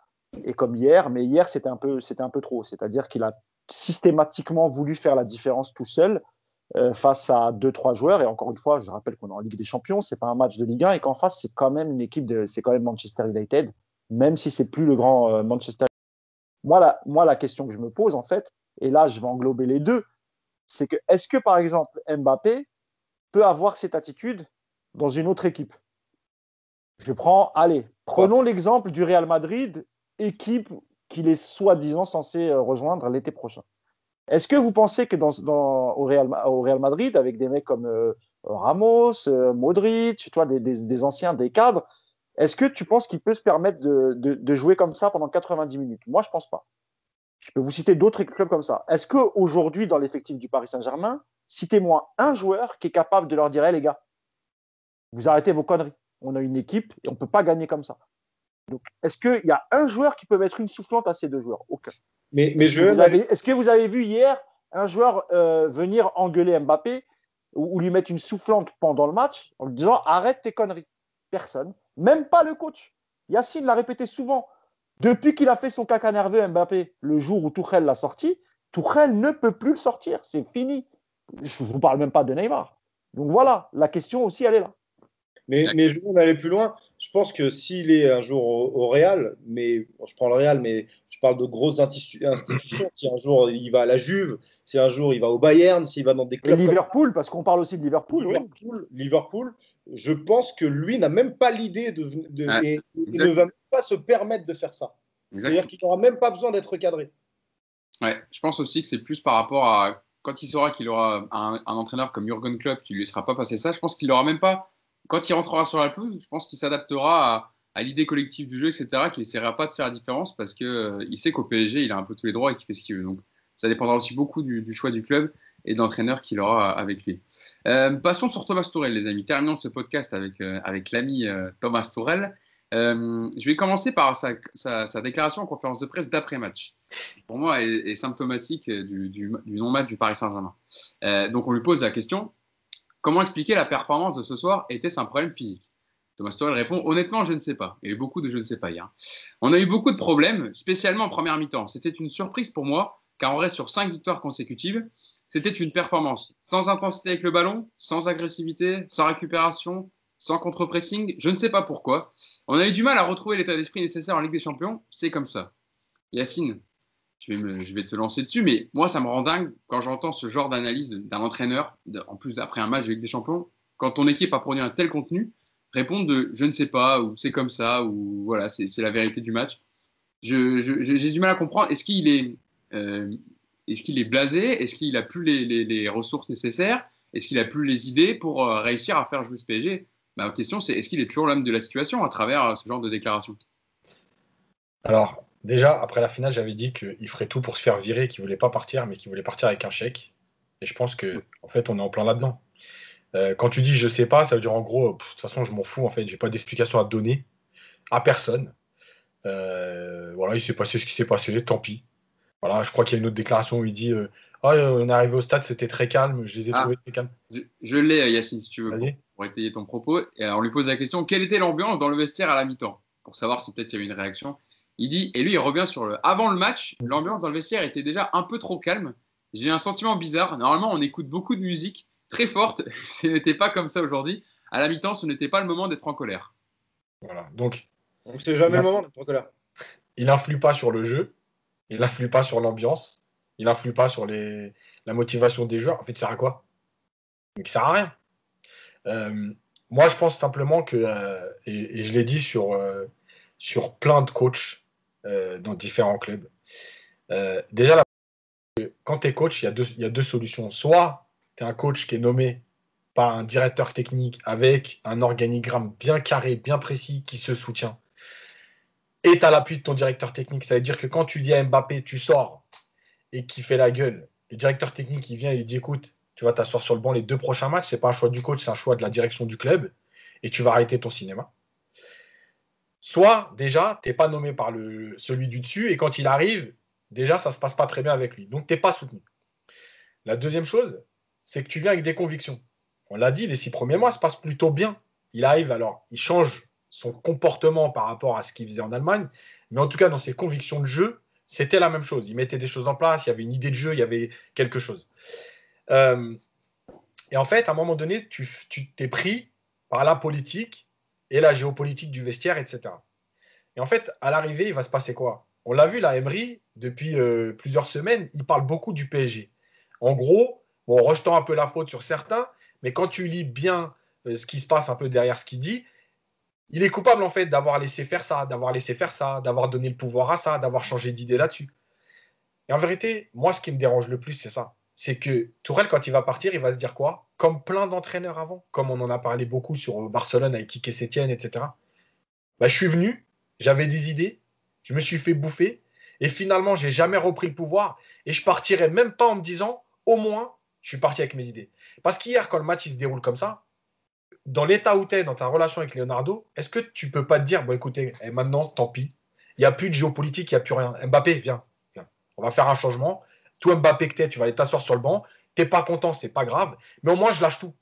Et comme hier, mais hier, c'était un peu trop. C'est-à-dire qu'il a systématiquement voulu faire la différence tout seul face à 2-3 joueurs. Et encore une fois, je rappelle qu'on est en Ligue des Champions, c'est pas un match de Ligue 1, et qu'en face, c'est quand même une équipe c'est quand même Manchester United, même si c'est plus le grand Manchester. Moi, la question que je me pose, en fait, et là, je vais englober les deux, c'est que est-ce que, par exemple, Mbappé peut avoir cette attitude dans une autre équipe? Prenons l'exemple du Real Madrid, équipe qu'il est soi-disant censé rejoindre l'été prochain. Est-ce que vous pensez que au Real Madrid, avec des mecs comme Ramos, Modric, tu vois, des anciens, des cadres, est-ce que tu penses qu'il peut se permettre de jouer comme ça pendant 90 minutes? Moi, je ne pense pas. Je peux vous citer d'autres clubs comme ça. Est-ce qu'aujourd'hui, dans l'effectif du Paris Saint-Germain, citez-moi un joueur qui est capable de leur dire hey, les gars, Vous arrêtez vos conneries. On a une équipe et on ne peut pas gagner comme ça. Donc, est-ce qu'il y a un joueur qui peut mettre une soufflante à ces deux joueurs? Aucun. Est-ce que vous avez vu hier un joueur venir engueuler Mbappé ou lui mettre une soufflante pendant le match en lui disant arrête tes conneries? Personne. Même pas le coach. Yacine l'a répété souvent. Depuis qu'il a fait son caca nerveux Mbappé, le jour où Tuchel l'a sorti, Tuchel ne peut plus le sortir. C'est fini. Je ne vous parle même pas de Neymar. Donc voilà, la question aussi, elle est là.
Mais je vais aller plus loin. Je pense que s'il est un jour au Real, mais je prends le Real, mais je parle de grosses institutions. Si un jour il va à la Juve, si un jour il va au Bayern, s'il va dans des clubs.
Et Liverpool, parce qu'on parle aussi de Liverpool.
Liverpool, je pense que lui n'a même pas l'idée et il ne va même pas se permettre de faire ça. C'est-à-dire qu'il n'aura même pas besoin d'être cadré.
Ouais, je pense aussi que c'est plus par rapport à quand il saura qu'il aura un entraîneur comme Jürgen Klopp qui ne lui laissera pas passer ça. Je pense qu'il n'aura même pas. Quand il rentrera sur la pelouse, je pense qu'il s'adaptera à l'idée collective du jeu, etc., qu'il n'essaiera pas de faire la différence parce qu'il sait qu'au PSG, il a un peu tous les droits et qu'il fait ce qu'il veut. Donc, ça dépendra aussi beaucoup du choix du club et de l'entraîneur qu'il aura avec lui. Passons sur Thomas Tuchel, les amis. Terminons ce podcast avec l'ami Thomas Tuchel. Je vais commencer par sa déclaration en conférence de presse d'après-match. Pour moi, est symptomatique du non-match du Paris Saint-Germain. Donc, on lui pose la question. Comment expliquer la performance de ce soir? Était-ce un problème physique? Thomas Tuchel répond honnêtement, je ne sais pas. Il y a eu beaucoup de je ne sais pas hier. On a eu beaucoup de problèmes, spécialement en première mi-temps. C'était une surprise pour moi, car on reste sur 5 victoires consécutives. C'était une performance sans intensité avec le ballon, sans agressivité, sans récupération, sans contre-pressing. Je ne sais pas pourquoi. On a eu du mal à retrouver l'état d'esprit nécessaire en Ligue des Champions. C'est comme ça. Yacine, je vais te lancer dessus, mais moi, ça me rend dingue quand j'entends ce genre d'analyse d'un entraîneur, en plus après un match de Ligue des Champions, quand ton équipe a produit un tel contenu, répondre de je ne sais pas, ou c'est comme ça, ou voilà, c'est la vérité du match. J'ai du mal à comprendre. Est-ce qu'il est blasé? Est-ce qu'il n'a plus les ressources nécessaires? Est-ce qu'il n'a plus les idées pour réussir à faire jouer ce PSG? Ma question, c'est est-ce qu'il est toujours l'homme de la situation à travers ce genre de déclaration?
Alors, déjà, après la finale, j'avais dit qu'il ferait tout pour se faire virer, qu'il ne voulait pas partir, mais qu'il voulait partir avec un chèque. Et je pense qu'en fait, on est en plein là-dedans. Quand tu dis je sais pas, ça veut dire en gros, de toute façon, je m'en fous, en fait, j'ai pas d'explication à te donner à personne. Voilà, il s'est passé ce qui s'est passé, tant pis. Voilà, je crois qu'il y a une autre déclaration où il dit on est arrivé au stade, c'était très calme, je les ai trouvés très calmes.
Je l'ai, Yacine, si tu veux, pour étayer ton propos. Et on lui pose la question quelle était l'ambiance dans le vestiaire à la mi-temps? Pour savoir si peut-être il y avait une réaction. Il dit, et lui, il revient sur avant le match, l'ambiance dans le vestiaire était déjà un peu trop calme. J'ai un sentiment bizarre. Normalement, on écoute beaucoup de musique très forte. Ce n'était pas comme ça aujourd'hui. À la mi-temps, ce n'était pas le moment d'être en colère.
Voilà. Donc
c'est jamais le moment d'être en colère.
Il n'influe pas sur le jeu. Il n'influe pas sur l'ambiance. Il n'influe pas sur la motivation des joueurs. En fait, il sert à quoi? Donc, il sert à rien. Moi, je pense simplement que, et je l'ai dit sur plein de coachs dans différents clubs, déjà, quand tu es coach, il y a deux solutions. Soit tu es un coach qui est nommé par un directeur technique avec un organigramme bien carré, bien précis, qui se soutient. Et tu as l'appui de ton directeur technique. Ça veut dire que quand tu dis à Mbappé, tu sors et qu'il fait la gueule, le directeur technique, il vient et il dit écoute, tu vas t'asseoir sur le banc les 2 prochains matchs, c'est pas un choix du coach, c'est un choix de la direction du club et tu vas arrêter ton cinéma. Soit, déjà, tu n'es pas nommé par celui du dessus et quand il arrive, déjà, ça ne se passe pas très bien avec lui. Donc, tu n'es pas soutenu. La deuxième chose, c'est que tu viens avec des convictions. On l'a dit, les 6 premiers mois se passent plutôt bien. Il arrive, alors, il change son comportement par rapport à ce qu'il faisait en Allemagne, mais en tout cas, dans ses convictions de jeu, c'était la même chose. Il mettait des choses en place, il y avait une idée de jeu, il y avait quelque chose. Et en fait, à un moment donné, tu t'es pris par la politique et la géopolitique du vestiaire, etc. Et en fait, à l'arrivée, il va se passer quoi? On l'a vu, là, Emery, depuis plusieurs semaines, il parle beaucoup du PSG. En gros, bon, rejetant un peu la faute sur certains, mais quand tu lis bien ce qui se passe un peu derrière ce qu'il dit, il est coupable, en fait, d'avoir laissé faire ça, d'avoir donné le pouvoir à ça, d'avoir changé d'idée là-dessus. Et en vérité, moi, ce qui me dérange le plus, c'est ça. C'est que Tourelle, quand il va partir, il va se dire quoi? Comme plein d'entraîneurs avant, comme on en a parlé beaucoup sur Barcelone avec Quique Sétienne, etc. Bah, je suis venu, j'avais des idées, je me suis fait bouffer, et finalement, j'ai jamais repris le pouvoir, et je partirai même pas en me disant, au moins, je suis parti avec mes idées. Parce qu'hier, quand le match il se déroule comme ça, dans l'état où tu es, dans ta relation avec Leonardo, est-ce que tu peux pas te dire, bon écoutez, maintenant, tant pis, il n'y a plus de géopolitique, il n'y a plus rien. Mbappé, viens, on va faire un changement. Toi, Mbappé que tu vas aller t'asseoir sur le banc. T'es pas content, c'est pas grave, mais au moins je lâche tout.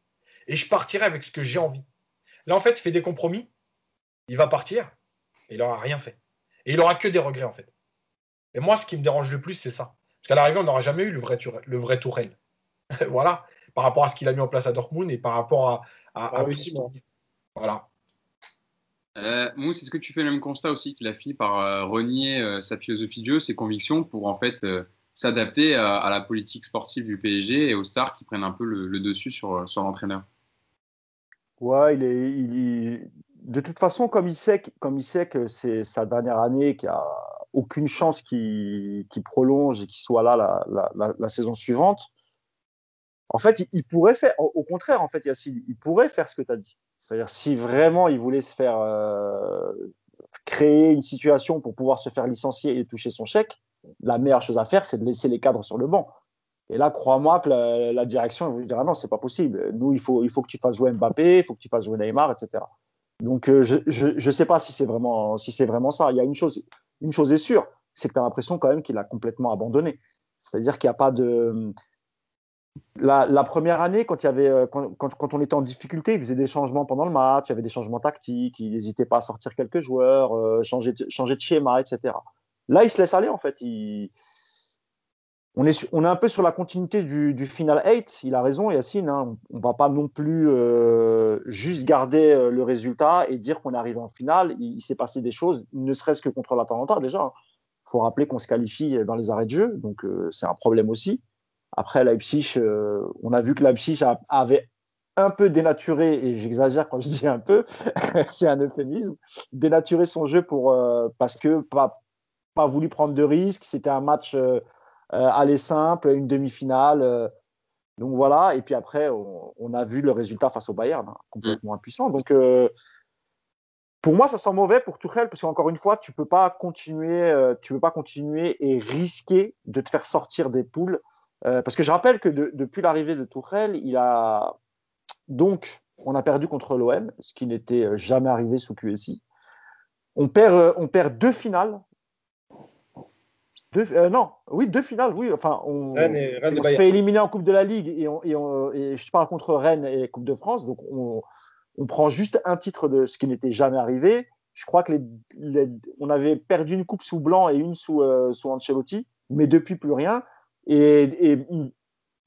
Et je partirai avec ce que j'ai envie. Là, en fait, il fait des compromis, il va partir, et il n'aura rien fait. Et il n'aura que des regrets, en fait. Et moi, ce qui me dérange le plus, c'est ça. Parce qu'à l'arrivée, on n'aura jamais eu le vrai Tourelle. Voilà, par rapport à ce qu'il a mis en place à Dortmund et par rapport à
réussi, moi.
Voilà.
Mousse, est-ce que tu fais le même constat aussi qu'il a fini par renier sa philosophie de jeu, ses convictions pour en fait s'adapter à la politique sportive du PSG et aux stars qui prennent un peu le dessus sur l'entraîneur?
Ouais, de toute façon, comme il sait que c'est sa dernière année, qu'il n'y a aucune chance qu'il prolonge et qu'il soit là la saison suivante, en fait, il pourrait faire, au contraire, en fait, Yacine, il pourrait faire ce que tu as dit. C'est-à-dire, si vraiment il voulait se faire créer une situation pour pouvoir se faire licencier et toucher son chèque, la meilleure chose à faire, c'est de laisser les cadres sur le banc. Et là, crois-moi que la direction va lui dire ah non, c'est pas possible. Nous, il faut que tu fasses jouer Mbappé, il faut que tu fasses jouer Neymar, etc. Donc, je sais pas si c'est vraiment ça. Il y a une chose est sûre, c'est que tu as l'impression quand même qu'il a complètement abandonné. C'est-à-dire qu'il n'y a pas de. La première année, quand on était en difficulté, il faisait des changements pendant le match, il y avait des changements tactiques, il n'hésitait pas à sortir quelques joueurs, changer de schéma, etc. Là, il se laisse aller, en fait. On est un peu sur la continuité du Final 8. Il a raison, Yacine. Hein. On ne va pas non plus juste garder le résultat et dire qu'on est arrivé en finale. Il s'est passé des choses, ne serait-ce que contre l'Atalanta déjà. Il faut rappeler qu'on se qualifie dans les arrêts de jeu, donc c'est un problème aussi. Après, Leipzig, on a vu que Leipzig avait un peu dénaturé, et j'exagère quand je dis un peu, c'est un euphémisme, dénaturé son jeu parce que pas voulu prendre de risques. C'était un match aller simple, une demi-finale. Donc voilà, et puis après, on a vu le résultat face au Bayern, hein, complètement impuissant. Donc pour moi, ça sent mauvais pour Tuchel, parce qu'encore une fois, tu peux pas continuer et risquer de te faire sortir des poules. Parce que je rappelle que depuis l'arrivée de Tuchel, on a perdu contre l'OM, ce qui n'était jamais arrivé sous QSI. On perd deux finales. Deux finales, oui. Enfin, on se fait éliminer en Coupe de la Ligue et je parle contre Rennes et Coupe de France. Donc, on prend juste un titre de ce qui n'était jamais arrivé. Je crois que on avait perdu une coupe sous Blanc et une sous Ancelotti, mais depuis plus rien. Et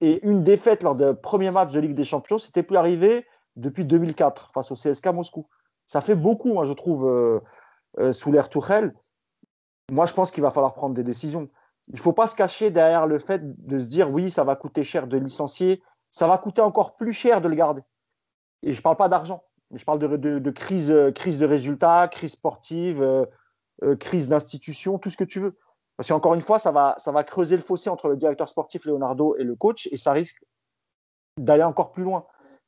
une défaite lors du premier match de Ligue des Champions, c'était plus arrivé depuis 2004 face au CSK Moscou. Ça fait beaucoup, moi, je trouve, sous l'ère Tuchel. Moi, je pense qu'il va falloir prendre des décisions. Il ne faut pas se cacher derrière le fait de se dire oui, ça va coûter cher de licencier, ça va coûter encore plus cher de le garder. Et je ne parle pas d'argent, mais je parle de crise de résultats, crise sportive, crise d'institution, tout ce que tu veux. Parce qu'encore une fois, ça va creuser le fossé entre le directeur sportif Leonardo et le coach, et ça risque d'aller encore plus loin.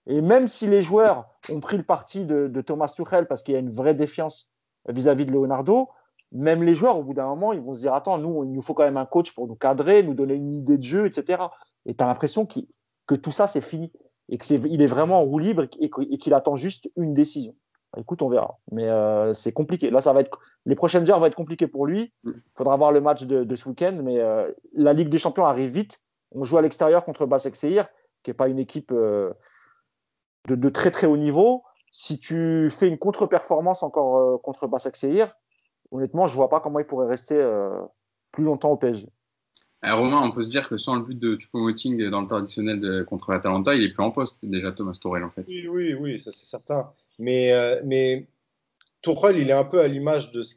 Et même si les joueurs ont pris le parti de Thomas Tuchel parce qu'il y a une vraie défiance vis-à-vis de Leonardo, même les joueurs, au bout d'un moment, ils vont se dire attends, il nous faut quand même un coach pour nous cadrer, nous donner une idée de jeu, etc. Et tu as l'impression que tout ça, c'est fini. Et qu'il est vraiment en roue libre et qu'il attend juste une décision. Écoute, on verra. Mais c'est compliqué. Là, les prochaines heures vont être compliquées pour lui. Il faudra voir le match de ce week-end. Mais la Ligue des Champions arrive vite. On joue à l'extérieur contre Başakşehir, qui n'est pas une équipe de très très haut niveau. Si tu fais une contre-performance encore contre Başakşehir, honnêtement, je ne vois pas comment il pourrait rester plus longtemps au PSG.
Romain, on peut se dire que sans le but de Choupo-Moting dans le traditionnel contre l'Atalanta, il est plus en poste déjà, Thomas Tuchel, en fait.
Oui, ça c'est certain. Mais Tuchel, il est un peu à l'image de ce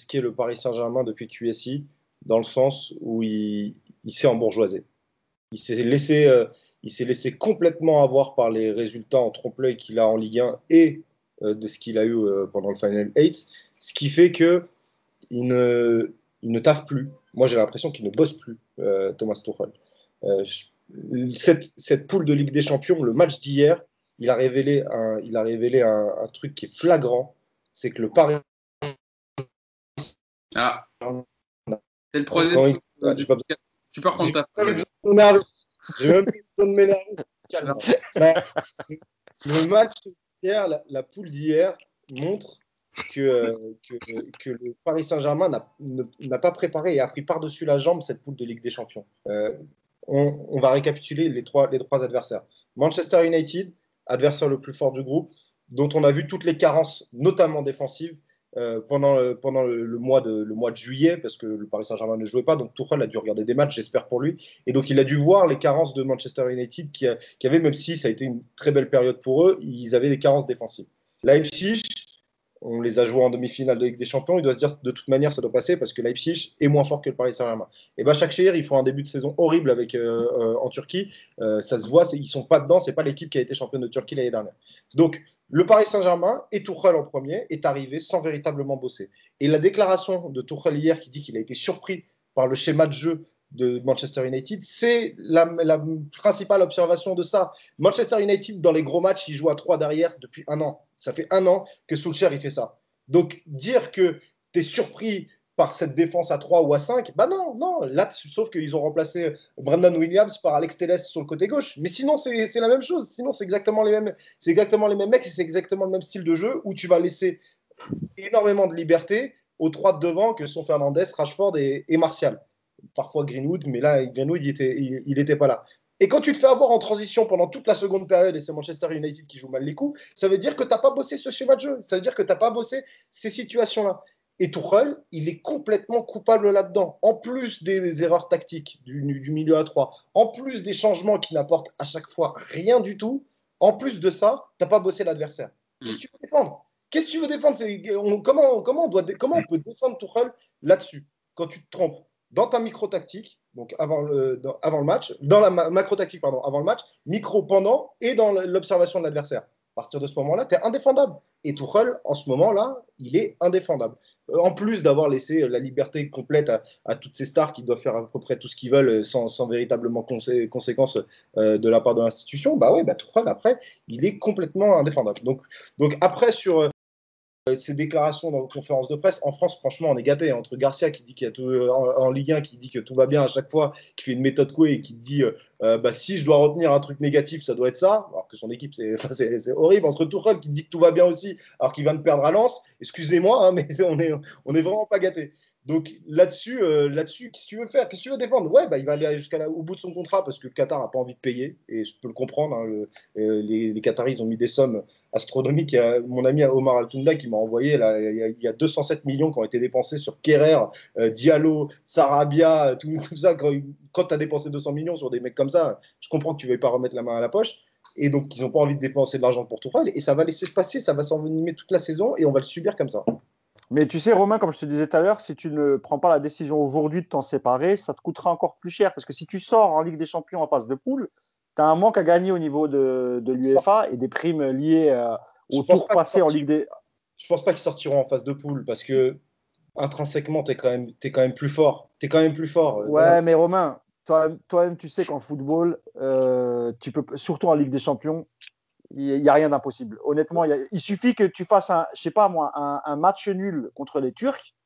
qu'est le Paris Saint-Germain depuis QSI, dans le sens où il s'est embourgeoisé. Il s'est laissé complètement avoir par les résultats en trompe-l'œil qu'il a en Ligue 1 et de ce qu'il a eu pendant le Final 8, ce qui fait qu'il ne taffe plus. Moi, j'ai l'impression qu'il ne bosse plus, Thomas Tuchel. Cette poule de Ligue des Champions, le match d'hier, il a révélé un truc qui est flagrant, c'est que le Paris...
Ah, c'est le troisième. Tu peux reprendre ta phrase.
J'ai même plus besoin de m'énerver. Le match d'hier, la poule d'hier montre que le Paris Saint-Germain n'a pas préparé et a pris par-dessus la jambe cette poule de Ligue des Champions. On va récapituler les trois adversaires. Manchester United, adversaire le plus fort du groupe, dont on a vu toutes les carences, notamment défensives, pendant le mois de juillet, parce que le Paris Saint-Germain ne jouait pas, donc Tuchel a dû regarder des matchs, j'espère pour lui, et donc il a dû voir les carences de Manchester United qui avait, même si ça a été une très belle période pour eux, ils avaient des carences défensives. Leipzig, on les a joués en demi-finale de Ligue des Champions, il doit se dire de toute manière ça doit passer parce que Leipzig est moins fort que le Paris Saint-Germain. Et Başakşehir, ils font un début de saison horrible en Turquie, ça se voit, ils sont pas dedans, c'est pas l'équipe qui a été championne de Turquie l'année dernière. Donc le Paris Saint-Germain et Tuchel en premier est arrivé sans véritablement bosser. Et la déclaration de Tuchel hier qui dit qu'il a été surpris par le schéma de jeu de Manchester United, c'est la principale observation de ça. Manchester United, dans les gros matchs, il joue à 3 derrière depuis un an. Ça fait un an que Solskjaer, il fait ça. Donc, dire que tu es surpris par cette défense à 3 ou à 5, bah non. Là, sauf qu'ils ont remplacé Brandon Williams par Alex Telles sur le côté gauche. Mais sinon, c'est la même chose. Sinon, c'est exactement les mêmes mecs et c'est exactement le même style de jeu où tu vas laisser énormément de liberté aux trois de devant que sont Fernandes, Rashford et Martial. Parfois Greenwood, mais là, Greenwood, il était pas là. Et quand tu te fais avoir en transition pendant toute la seconde période, et c'est Manchester United qui joue mal les coups, ça veut dire que tu n'as pas bossé ce schéma de jeu. Ça veut dire que tu n'as pas bossé ces situations-là. Et Tuchel, il est complètement coupable là-dedans. En plus des erreurs tactiques du milieu à 3, en plus des changements qui n'apportent à chaque fois rien du tout, en plus de ça, tu n'as pas bossé l'adversaire. Qu'est-ce que tu veux défendre? Qu'est-ce que tu veux défendre? Comment on peut défendre Tuchel là-dessus quand tu te trompes dans ta micro-tactique, donc avant le match, dans la macro-tactique, pardon, avant le match, micro pendant et dans l'observation de l'adversaire. À partir de ce moment-là, tu es indéfendable. Et Tuchel, en ce moment-là, il est indéfendable. En plus d'avoir laissé la liberté complète à toutes ces stars qui doivent faire à peu près tout ce qu'ils veulent sans véritablement conséquences de la part de l'institution, Tuchel, après, il est complètement indéfendable. Donc après, sur ces déclarations dans vos conférences de presse, en France, franchement, on est gâté. Entre Garcia qui dit qu'il y a tout en Ligue 1, qui dit que tout va bien à chaque fois, qui fait une méthode Coué et qui dit si je dois retenir un truc négatif, ça doit être ça, alors que son équipe, c'est horrible. Entre Tuchel qui dit que tout va bien aussi, alors qu'il vient de perdre à Lens, excusez-moi, hein, mais on est vraiment pas gâté. Donc là-dessus, qu'est-ce que tu veux faire? Qu'est-ce que tu veux défendre? Ouais, il va aller au bout de son contrat parce que le Qatar n'a pas envie de payer, et je peux le comprendre. Hein, les Qataris, ils ont mis des sommes astronomiques. Il y a mon ami Omar Altounda qui m'a envoyé, là, il y a 207 millions qui ont été dépensés sur Kerrer, Diallo, Sarabia, tout ça. Quand tu as dépensé 200 millions sur des mecs comme ça, je comprends que tu ne veuilles pas remettre la main à la poche. Et donc, ils n'ont pas envie de dépenser de l'argent pour Tuchel. Et ça va laisser se passer, ça va s'envenimer toute la saison et on va le subir comme ça.
Mais tu sais, Romain, comme je te disais tout à l'heure, si tu ne prends pas la décision aujourd'hui de t'en séparer, ça te coûtera encore plus cher. Parce que si tu sors en Ligue des Champions en phase de poule, tu as un manque à gagner au niveau de l'UEFA et des primes liées au tour passé en Ligue des...
Je pense pas qu'ils sortiront en phase de poule parce que intrinsèquement, tu es quand même plus fort. Tu es quand même plus fort.
Ouais, voilà. Mais Romain, toi-même, tu sais qu'en football, tu peux, surtout en Ligue des Champions, il n'y a rien d'impossible. Honnêtement, il suffit que tu fasses un match nul contre les Turcs.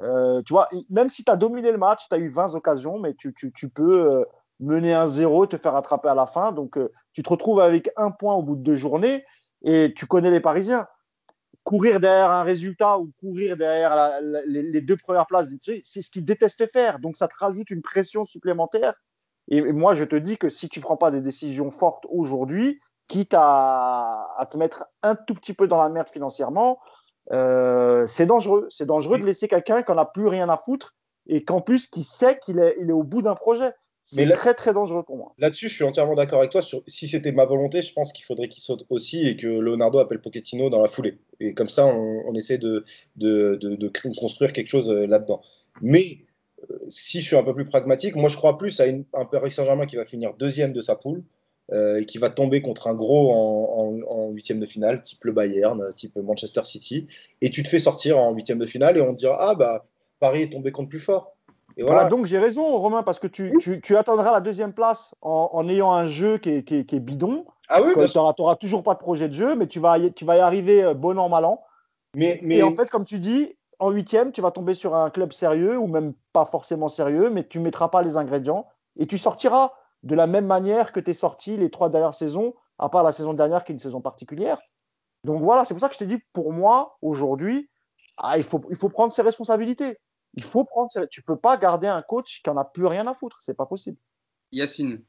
Tu vois, même si tu as dominé le match, tu as eu 20 occasions, mais tu peux mener 1-0, te faire rattraper à la fin. Donc, tu te retrouves avec un point au bout de 2 journées et tu connais les Parisiens. Courir derrière un résultat ou courir derrière les 2 premières places, c'est ce qu'ils détestent faire. Donc, ça te rajoute une pression supplémentaire. Et moi, je te dis que si tu ne prends pas des décisions fortes aujourd'hui, quitte à te mettre un tout petit peu dans la merde financièrement, c'est dangereux. C'est dangereux de laisser quelqu'un qui n'en a plus rien à foutre et qu'en plus, qui sait qu'il est au bout d'un projet. C'est très, très dangereux pour moi.
Là-dessus, je suis entièrement d'accord avec toi. Si c'était ma volonté, je pense qu'il faudrait qu'il saute aussi et que Leonardo appelle Pochettino dans la foulée. Et comme ça, on essaie de construire quelque chose là-dedans. Mais si je suis un peu plus pragmatique, moi, je crois plus à un Paris Saint-Germain qui va finir 2e de sa poule et qui va tomber contre un gros en 8e de finale, type le Bayern, type Manchester City. Et tu te fais sortir en 8e de finale et on te dira Paris est tombé contre plus fort.
Et voilà. Donc j'ai raison, Romain, parce que tu atteindras la 2e place en ayant un jeu qui est bidon.
Ah oui,
tu n'auras toujours pas de projet de jeu, mais tu vas y arriver bon an, mal an. Et en fait, comme tu dis, en 8e, tu vas tomber sur un club sérieux, ou même pas forcément sérieux, mais tu ne mettras pas les ingrédients. Et tu sortiras de la même manière que tu es sorti les 3 dernières saisons à part la saison dernière qui est une saison particulière. Donc voilà, c'est pour ça que je te dis, pour moi, aujourd'hui, il faut prendre ses responsabilités. Tu ne peux pas garder un coach qui n'en a plus rien à foutre. Ce n'est pas possible.
Yacine,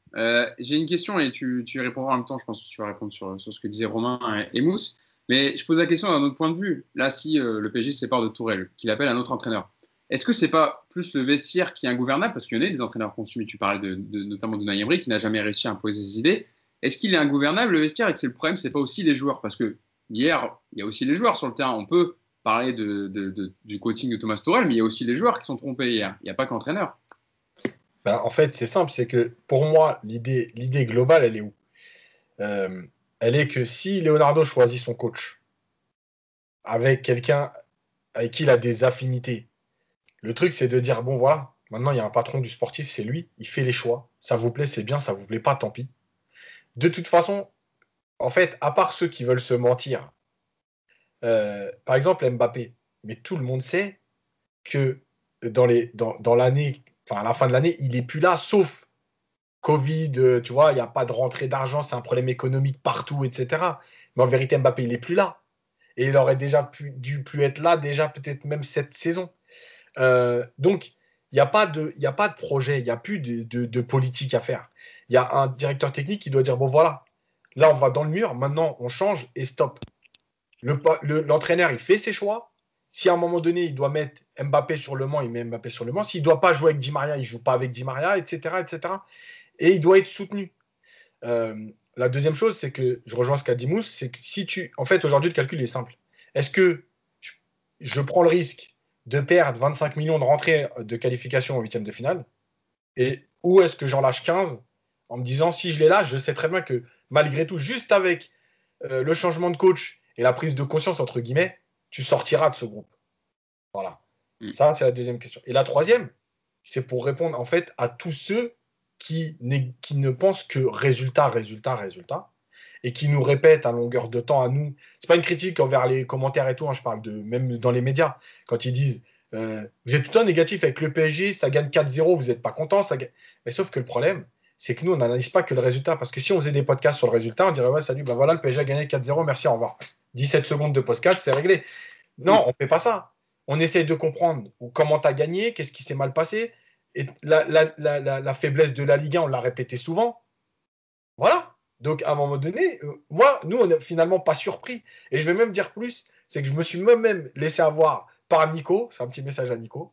j'ai une question et tu y répondras en même temps. Je pense que tu vas répondre sur ce que disaient Romain et Mousse. Mais je pose la question d'un autre point de vue. Là, si le PSG se sépare de Tourelle, qu'il appelle un autre entraîneur, est-ce que c'est pas plus le vestiaire qui est ingouvernable? Parce qu'il y en a des entraîneurs qu'on suit, tu parlais notamment de Unai Emery qui n'a jamais réussi à imposer ses idées. Est-ce qu'il est ingouvernable le vestiaire et que c'est le problème, c'est pas aussi les joueurs? Parce que hier, il y a aussi les joueurs sur le terrain. On peut parler du coaching de Thomas Tuchel, mais il y a aussi les joueurs qui sont trompés hier. Il n'y a pas qu'entraîneur.
Ben, en fait, c'est simple, c'est que pour moi, l'idée globale, elle est où? Elle est que si Leonardo choisit son coach avec quelqu'un avec qui il a des affinités, le truc, c'est de dire, bon, voilà, maintenant, il y a un patron du sportif, c'est lui, il fait les choix. Ça vous plaît, c'est bien, ça vous plaît pas, tant pis. De toute façon, en fait, à part ceux qui veulent se mentir, par exemple, Mbappé, mais tout le monde sait que dans l'année, enfin, à la fin de l'année, il n'est plus là, sauf Covid, tu vois, il n'y a pas de rentrée d'argent, c'est un problème économique partout, etc. Mais en vérité, Mbappé, il n'est plus là. Et il aurait déjà dû plus être là, déjà peut-être même cette saison. Donc, il n'y a pas de projet, il n'y a plus de politique à faire. Il y a un directeur technique qui doit dire, bon voilà, là on va dans le mur, maintenant on change et stop. L'entraîneur, il fait ses choix. Si à un moment donné, il doit mettre Mbappé sur le banc, il met Mbappé sur le banc. S'il ne doit pas jouer avec Di Maria, il ne joue pas avec Di Maria, etc., etc. Et il doit être soutenu. La deuxième chose, c'est que, je rejoins ce qu'a dit Mousse, c'est que si tu... En fait, aujourd'hui, le calcul est simple. Est-ce que je prends le risque de perdre 25 millions de rentrées de qualification en huitième de finale, ou est-ce que j'en lâche 15 en me disant, si je l'ai là, je sais très bien que malgré tout, juste avec le changement de coach et la prise de conscience, entre guillemets, tu sortiras de ce groupe. Voilà. Ça, c'est la deuxième question. Et la troisième, c'est pour répondre en fait à tous ceux qui ne pensent que résultat, et qui nous répètent à longueur de temps à nous. C'est pas une critique envers les commentaires et tout, hein, je parle de même dans les médias, quand ils disent vous êtes tout le temps négatif avec le PSG, ça gagne 4-0, vous n'êtes pas content, mais sauf que le problème, c'est que nous, on n'analyse pas que le résultat. Parce que si on faisait des podcasts sur le résultat, on dirait ouais, salut, ben voilà, le PSG a gagné 4-0, merci, au revoir. 17 secondes de podcast, c'est réglé. Non, on ne fait pas ça. On essaye de comprendre comment tu as gagné, qu'est-ce qui s'est mal passé. Et la faiblesse de la Ligue 1, on l'a répété souvent. Voilà. Donc, à un moment donné, nous, on n'est finalement pas surpris. Et je vais même dire plus, c'est que je me suis même laissé avoir par Nico, c'est un petit message à Nico,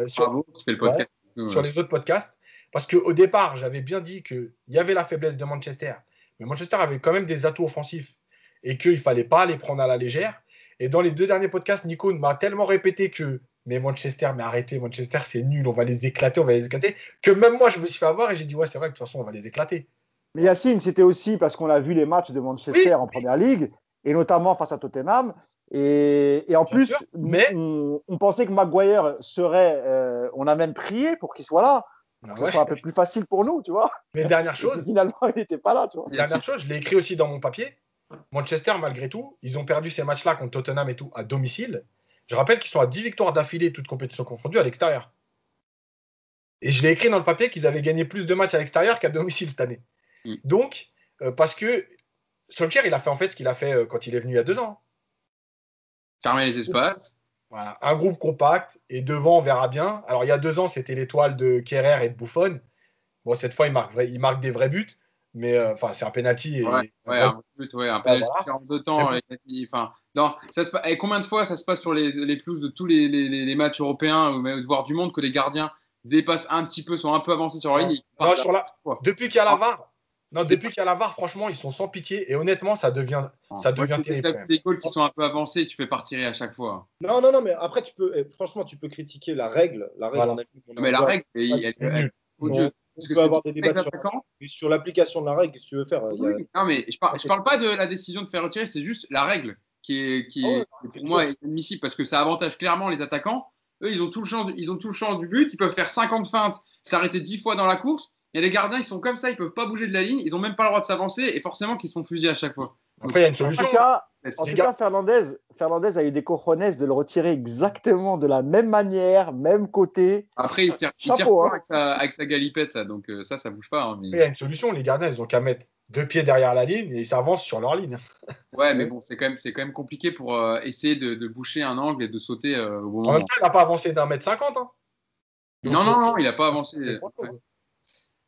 sur les autres podcasts. Parce qu'au départ, j'avais bien dit qu'il y avait la faiblesse de Manchester. Mais Manchester avait quand même des atouts offensifs et qu'il ne fallait pas les prendre à la légère. Et dans les 2 derniers podcasts, Nico m'a tellement répété que mais Manchester, mais arrêtez, Manchester, c'est nul, on va les éclater, que même moi, je me suis fait avoir et j'ai dit, ouais, c'est vrai que de toute façon, on va les éclater.
Mais Yacine, c'était aussi parce qu'on a vu les matchs de Manchester en Première Ligue, et notamment face à Tottenham. Et en plus, on pensait que Maguire serait... on a même prié pour qu'il soit là. Pour que ce soit un peu plus facile pour nous, tu vois.
Mais dernière chose,
finalement, il n'était pas là, tu vois.
Dernière chose, je l'ai écrit aussi dans mon papier. Manchester, malgré tout, ils ont perdu ces matchs-là contre Tottenham et tout à domicile. Je rappelle qu'ils sont à 10 victoires d'affilée, toutes compétitions confondues, à l'extérieur. Et je l'ai écrit dans le papier qu'ils avaient gagné plus de matchs à l'extérieur qu'à domicile cette année. Donc, parce que Solskjaer, il a fait en fait ce qu'il a fait quand il est venu il y a 2 ans.
Fermer les espaces.
Voilà, un groupe compact, et devant, on verra bien. Alors, il y a 2 ans, c'était l'étoile de Kerrer et de Buffon. Bon, cette fois, il marque des vrais buts, mais c'est un penalty.
Un penalty en 2 temps. Et combien de fois ça se passe sur les pelouses de tous les matchs européens ou voire du monde que les gardiens dépassent un petit peu, sont un peu avancés sur la ligne.
Depuis qu'il y a la VAR, depuis qu'il y a la VAR, franchement, ils sont sans pitié. Et honnêtement, ça devient terrible.
Tu as des goals qui sont un peu avancés, tu fais pas retirer à chaque fois.
Non, mais après, tu peux critiquer la règle.
Voilà. Mais la règle,
on peut avoir des débats sur l'application de la règle, qu'est-ce que tu veux faire
Non, mais je parle pas de la décision de faire retirer, c'est juste la règle qui est pour moi inadmissible parce que ça avantage clairement les attaquants. Eux, ils ont tout le champ du but, ils peuvent faire 50 feintes, s'arrêter 10 fois dans la course. Et les gardiens, ils sont comme ça, ils peuvent pas bouger de la ligne, ils ont même pas le droit de s'avancer et forcément qu'ils sont fusillés à chaque fois.
Après, il y a une solution.
En tout cas, Fernandez a eu des cojones de le retirer exactement de la même manière, même côté.
Après, il tire pas avec sa galipette, là, donc ça bouge pas. Mais...
Il y a une solution, les gardiens, ils ont qu'à mettre 2 pieds derrière la ligne et ils s'avancent sur leur ligne.
Ouais, mais bon, c'est quand même compliqué pour essayer de boucher un angle et de sauter au bon
En même
moment.
temps, il n'a pas avancé d'1,50 m. Hein.
Non, il n'a pas avancé.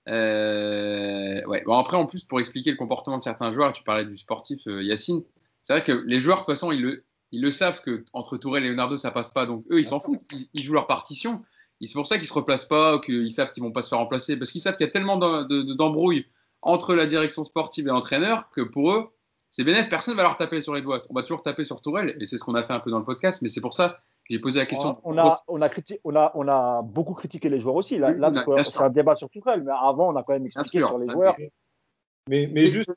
Ouais. Bon, après, en plus, pour expliquer le comportement de certains joueurs, tu parlais du sportif Yacine, c'est vrai que les joueurs, de toute façon, ils le savent qu'entre Tourelle et Leonardo, ça passe pas. Donc, eux, ils s'en foutent. Ils jouent leur partition. Et c'est pour ça qu'ils se replacent pas, ou qu'ils savent qu'ils vont pas se faire remplacer. Parce qu'ils savent qu'il y a tellement d'embrouilles entre la direction sportive et l'entraîneur que pour eux, c'est bénéf. Personne ne va leur taper sur les doigts. On va toujours taper sur Tourelle. Et c'est ce qu'on a fait un peu dans le podcast. Mais c'est pour ça que j'ai posé la question.
On a beaucoup critiqué les joueurs aussi. Là, on fait un débat sur Tourelle, mais avant, on a quand même expliqué sur les joueurs.
Mais juste.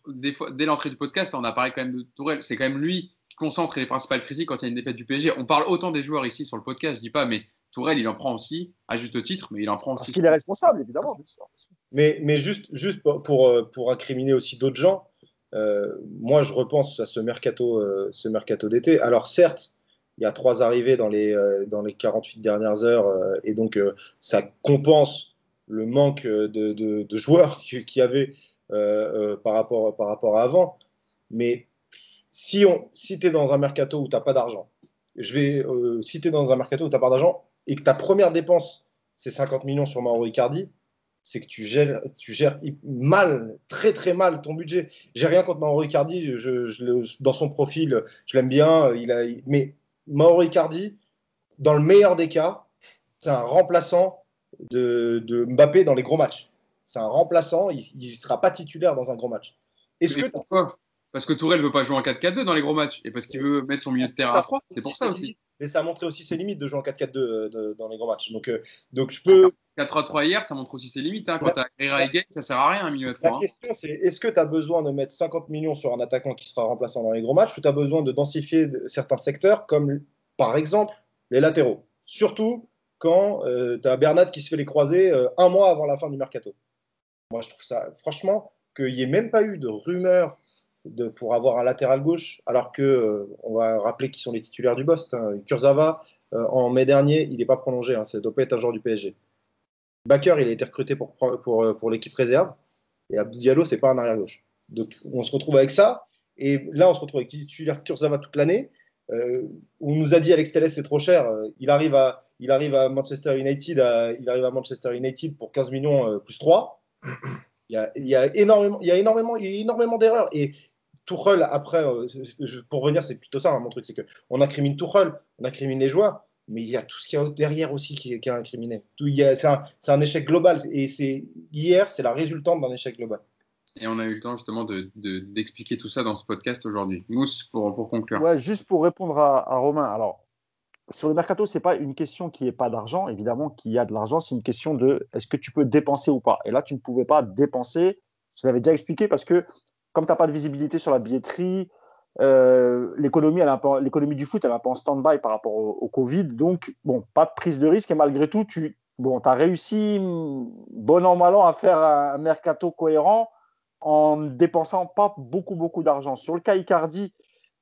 Des fois, dès l'entrée du podcast, on a parlé quand même de Tourelle. C'est quand même lui qui concentre les principales critiques quand il y a une défaite du PSG. On parle autant des joueurs ici sur le podcast, je dis pas, mais Tourelle, il en prend aussi, à juste titre, mais il en prend aussi.
Parce qu'il est responsable, évidemment.
Mais juste pour incriminer aussi d'autres gens, moi, je repense à ce mercato d'été. Alors, certes, il y a 3 arrivées dans les 48 dernières heures, et donc ça compense le manque de joueurs qu'il y avait par rapport à avant. Mais si tu es dans un mercato où tu n'as pas d'argent, si tu es dans un mercato où tu n'as pas d'argent et que ta première dépense, c'est 50 millions sur Mauro Icardi, c'est que tu gères mal, très très mal ton budget. J'ai rien contre Mauro Icardi, dans son profil, je l'aime bien, mais Mauro Icardi, dans le meilleur des cas, c'est un remplaçant de Mbappé dans les gros matchs. C'est un remplaçant, il ne sera pas titulaire dans un gros match.
Pourquoi ? Parce que Tourelle ne veut pas jouer en 4-4-2 dans les gros matchs et parce qu'il veut mettre son milieu de terrain à 3. C'est pour ça aussi.
Et ça a montré aussi ses limites de jouer en 4-4-2 dans les gros matchs. Donc je peux.
4-3 hier, ça montre aussi ses limites. Hein. Quand tu as Herrera et Gay, ça ne sert à rien un milieu à 3.
La question, c'est est-ce que tu as besoin de mettre 50 millions sur un attaquant qui sera remplaçant dans les gros matchs ou tu as besoin de densifier certains secteurs comme par exemple les latéraux. Surtout quand tu as Bernat qui se fait les croisés un mois avant la fin du mercato. Moi, je trouve ça, franchement, qu'il n'y ait même pas eu de rumeur pour avoir un latéral gauche, alors que on va rappeler qui sont les titulaires du Bost. Hein. Kurzawa, en mai dernier, il n'est pas prolongé. Hein, ça ne doit pas être un joueur du PSG. Bakker, il a été recruté pour l'équipe réserve. Et Abdou Diallo, ce n'est pas un arrière-gauche. Donc, on se retrouve avec ça. Et là, on se retrouve avec titulaire Kurzawa toute l'année. On nous a dit Alex Telles, c'est trop cher. Il arrive à Manchester United pour 15 millions plus 3. Il y a énormément d'erreurs. Et Tuchel, après, pour revenir, c'est plutôt ça, hein, mon truc, c'est qu'on incrimine Tuchel, on incrimine les joueurs, mais il y a tout ce qu'il y a derrière aussi qui est incriminé. C'est un échec global. Et hier, c'est la résultante d'un échec global.
Et on a eu le temps justement d'expliquer tout ça dans ce podcast aujourd'hui. Mousse, pour conclure.
Ouais, juste pour répondre à Romain. Alors, sur le mercato, ce n'est pas une question qui n'est pas d'argent. Évidemment qu'il y a de l'argent, c'est une question de est-ce que tu peux dépenser ou pas. Et là, tu ne pouvais pas dépenser. Je l'avais déjà expliqué parce que comme tu n'as pas de visibilité sur la billetterie, l'économie du foot, elle est un peu en stand-by par rapport au Covid. Donc, bon, pas de prise de risque. Et malgré tout, tu as réussi, bon an, mal an, à faire un mercato cohérent en ne dépensant pas beaucoup d'argent. Sur le cas Icardi,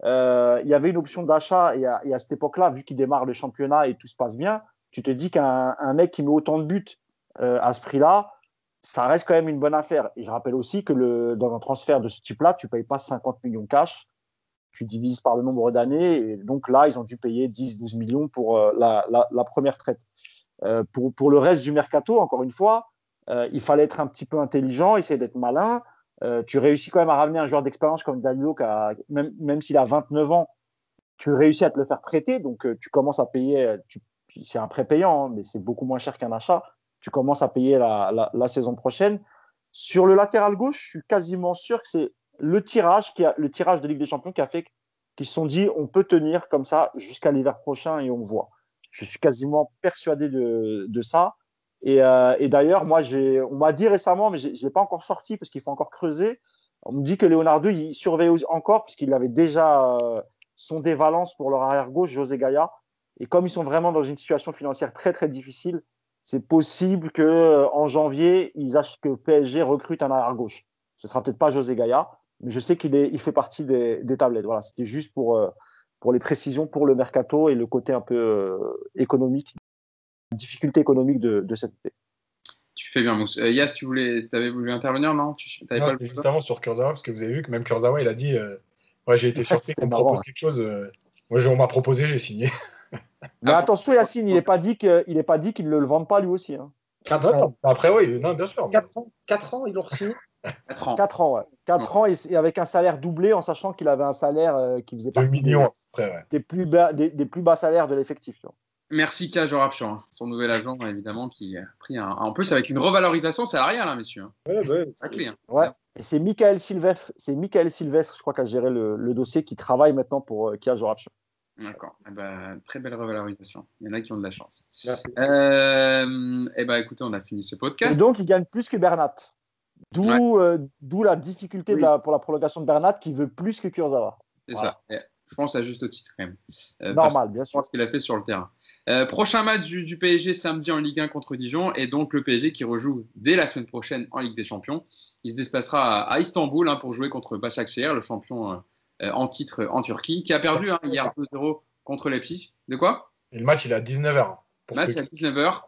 il y avait une option d'achat et à cette époque-là, vu qu'il démarre le championnat et tout se passe bien, tu te dis qu'un mec qui met autant de buts à ce prix-là, ça reste quand même une bonne affaire. Et je rappelle aussi que dans un transfert de ce type-là, tu ne payes pas 50 millions cash, tu divises par le nombre d'années. Et donc là, ils ont dû payer 10-12 millions pour la première traite. Pour le reste du mercato, encore une fois, il fallait être un petit peu intelligent, essayer d'être malin. Tu réussis quand même à ramener un joueur d'expérience comme Danilo, même s'il a 29 ans, tu réussis à te le faire prêter, donc tu commences à payer, c'est un prêt payant, hein, mais c'est beaucoup moins cher qu'un achat, tu commences à payer la saison prochaine. Sur le latéral gauche, je suis quasiment sûr que c'est le tirage de Ligue des Champions qui a fait qu'ils se sont dit on peut tenir comme ça jusqu'à l'hiver prochain et on voit. Je suis quasiment persuadé de ça. Et d'ailleurs, on m'a dit récemment, mais je ne l'ai pas encore sorti parce qu'il faut encore creuser. On me dit que Leonardo, il surveille encore parce qu'il avait déjà sondé Valence pour leur arrière-gauche, José Gaya. Et comme ils sont vraiment dans une situation financière très, très difficile, c'est possible qu'en janvier, que PSG recrute un arrière-gauche. Ce ne sera peut-être pas José Gaya, mais je sais qu'il fait partie des tablettes. Voilà, c'était juste pour les précisions pour le mercato et le côté un peu économique, difficulté économique de cette année.
fais bien, Mousse. Yas, tu avais voulu intervenir, non?
Non, justement sur Kurzawa, parce que vous avez vu que même Kurzawa, il a dit j'ai été surpris qu'on me propose quelque chose. Moi, on m'a proposé, j'ai signé.
Mais attention, Yacine, il n'est pas dit qu'il ne le vendent pas lui aussi. Hein.
4 ans.
Après, oui, non, bien sûr.
4 ans, ils l'ont signé
4 ans.
4 ans, ouais. 4 ans et avec un salaire doublé, en sachant qu'il avait un salaire qui faisait partie
2 millions, après,
des plus bas salaires de l'effectif.
Merci Kaj Rapchan, son nouvel agent, évidemment, qui a pris en plus avec une revalorisation salariale, hein, messieurs.
Ouais,
c'est clé. Hein.
Ouais. Et c'est Michael Sylvestre, je crois, qui a géré le dossier, qui travaille maintenant pour Kaj Rapchan.
D'accord. Très belle revalorisation. Il y en a qui ont de la chance.
Merci.
Écoutez, on a fini ce podcast.
Et donc, il gagne plus que Bernat. D'où la difficulté pour la prolongation de Bernat, qui veut plus que Kurzawa.
C'est ça. Et je pense à juste titre, quand même.
Normal, bien sûr.
Ce qu'il a fait sur le terrain. Prochain match du PSG samedi en Ligue 1 contre Dijon. Et donc, le PSG qui rejoue dès la semaine prochaine en Ligue des Champions. Il se déplacera à Istanbul pour jouer contre Başakşehir, le champion en titre en Turquie, qui a perdu hier 2-0 contre Leipzig. De quoi?
Et le match, il est à 19h.
Le match, à 19h.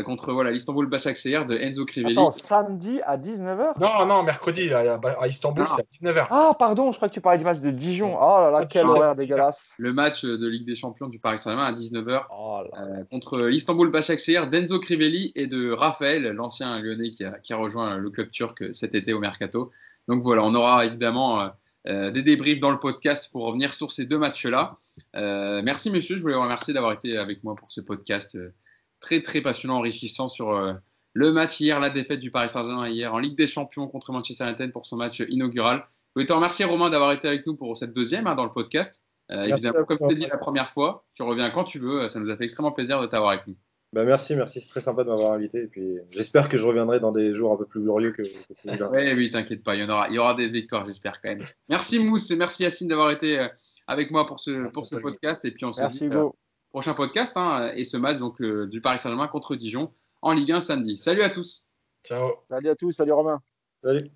Contre l'Istanbul Başakşehir de Enzo Crivelli.
Attends, samedi à 19h?
Non, mercredi à Istanbul, c'est à 19h.
Ah, pardon, je crois que tu parlais du match de Dijon. Oh là là, quel horaire dégueulasse.
Le match de Ligue des Champions du Paris Saint-Germain à 19h contre l'Istanbul Başakşehir d'Enzo Crivelli et de Raphaël, l'ancien lyonnais qui a rejoint le club turc cet été au Mercato. Donc voilà, on aura évidemment des débriefs dans le podcast pour revenir sur ces deux matchs-là. Merci messieurs, je voulais vous remercier d'avoir été avec moi pour ce podcast très très passionnant, enrichissant sur le match hier, la défaite du Paris Saint-Germain hier en Ligue des Champions contre Manchester United pour son match inaugural. Je voulais te remercier Romain d'avoir été avec nous pour cette deuxième dans le podcast. Évidemment, comme je t'ai dit la première fois, tu reviens quand tu veux, ça nous a fait extrêmement plaisir de t'avoir avec nous.
Merci, c'est très sympa de m'avoir invité. Et puis, j'espère que je reviendrai dans des jours un peu plus glorieux que celui-là.
Oui, t'inquiète pas, il y aura des victoires, j'espère quand même. Merci Mousse et merci Yacine d'avoir été avec moi pour ce podcast. Et puis on se dit prochain podcast et ce match donc, du Paris Saint-Germain contre Dijon en Ligue 1 samedi. Salut à tous.
Ciao.
Salut à tous, salut Romain.
Salut.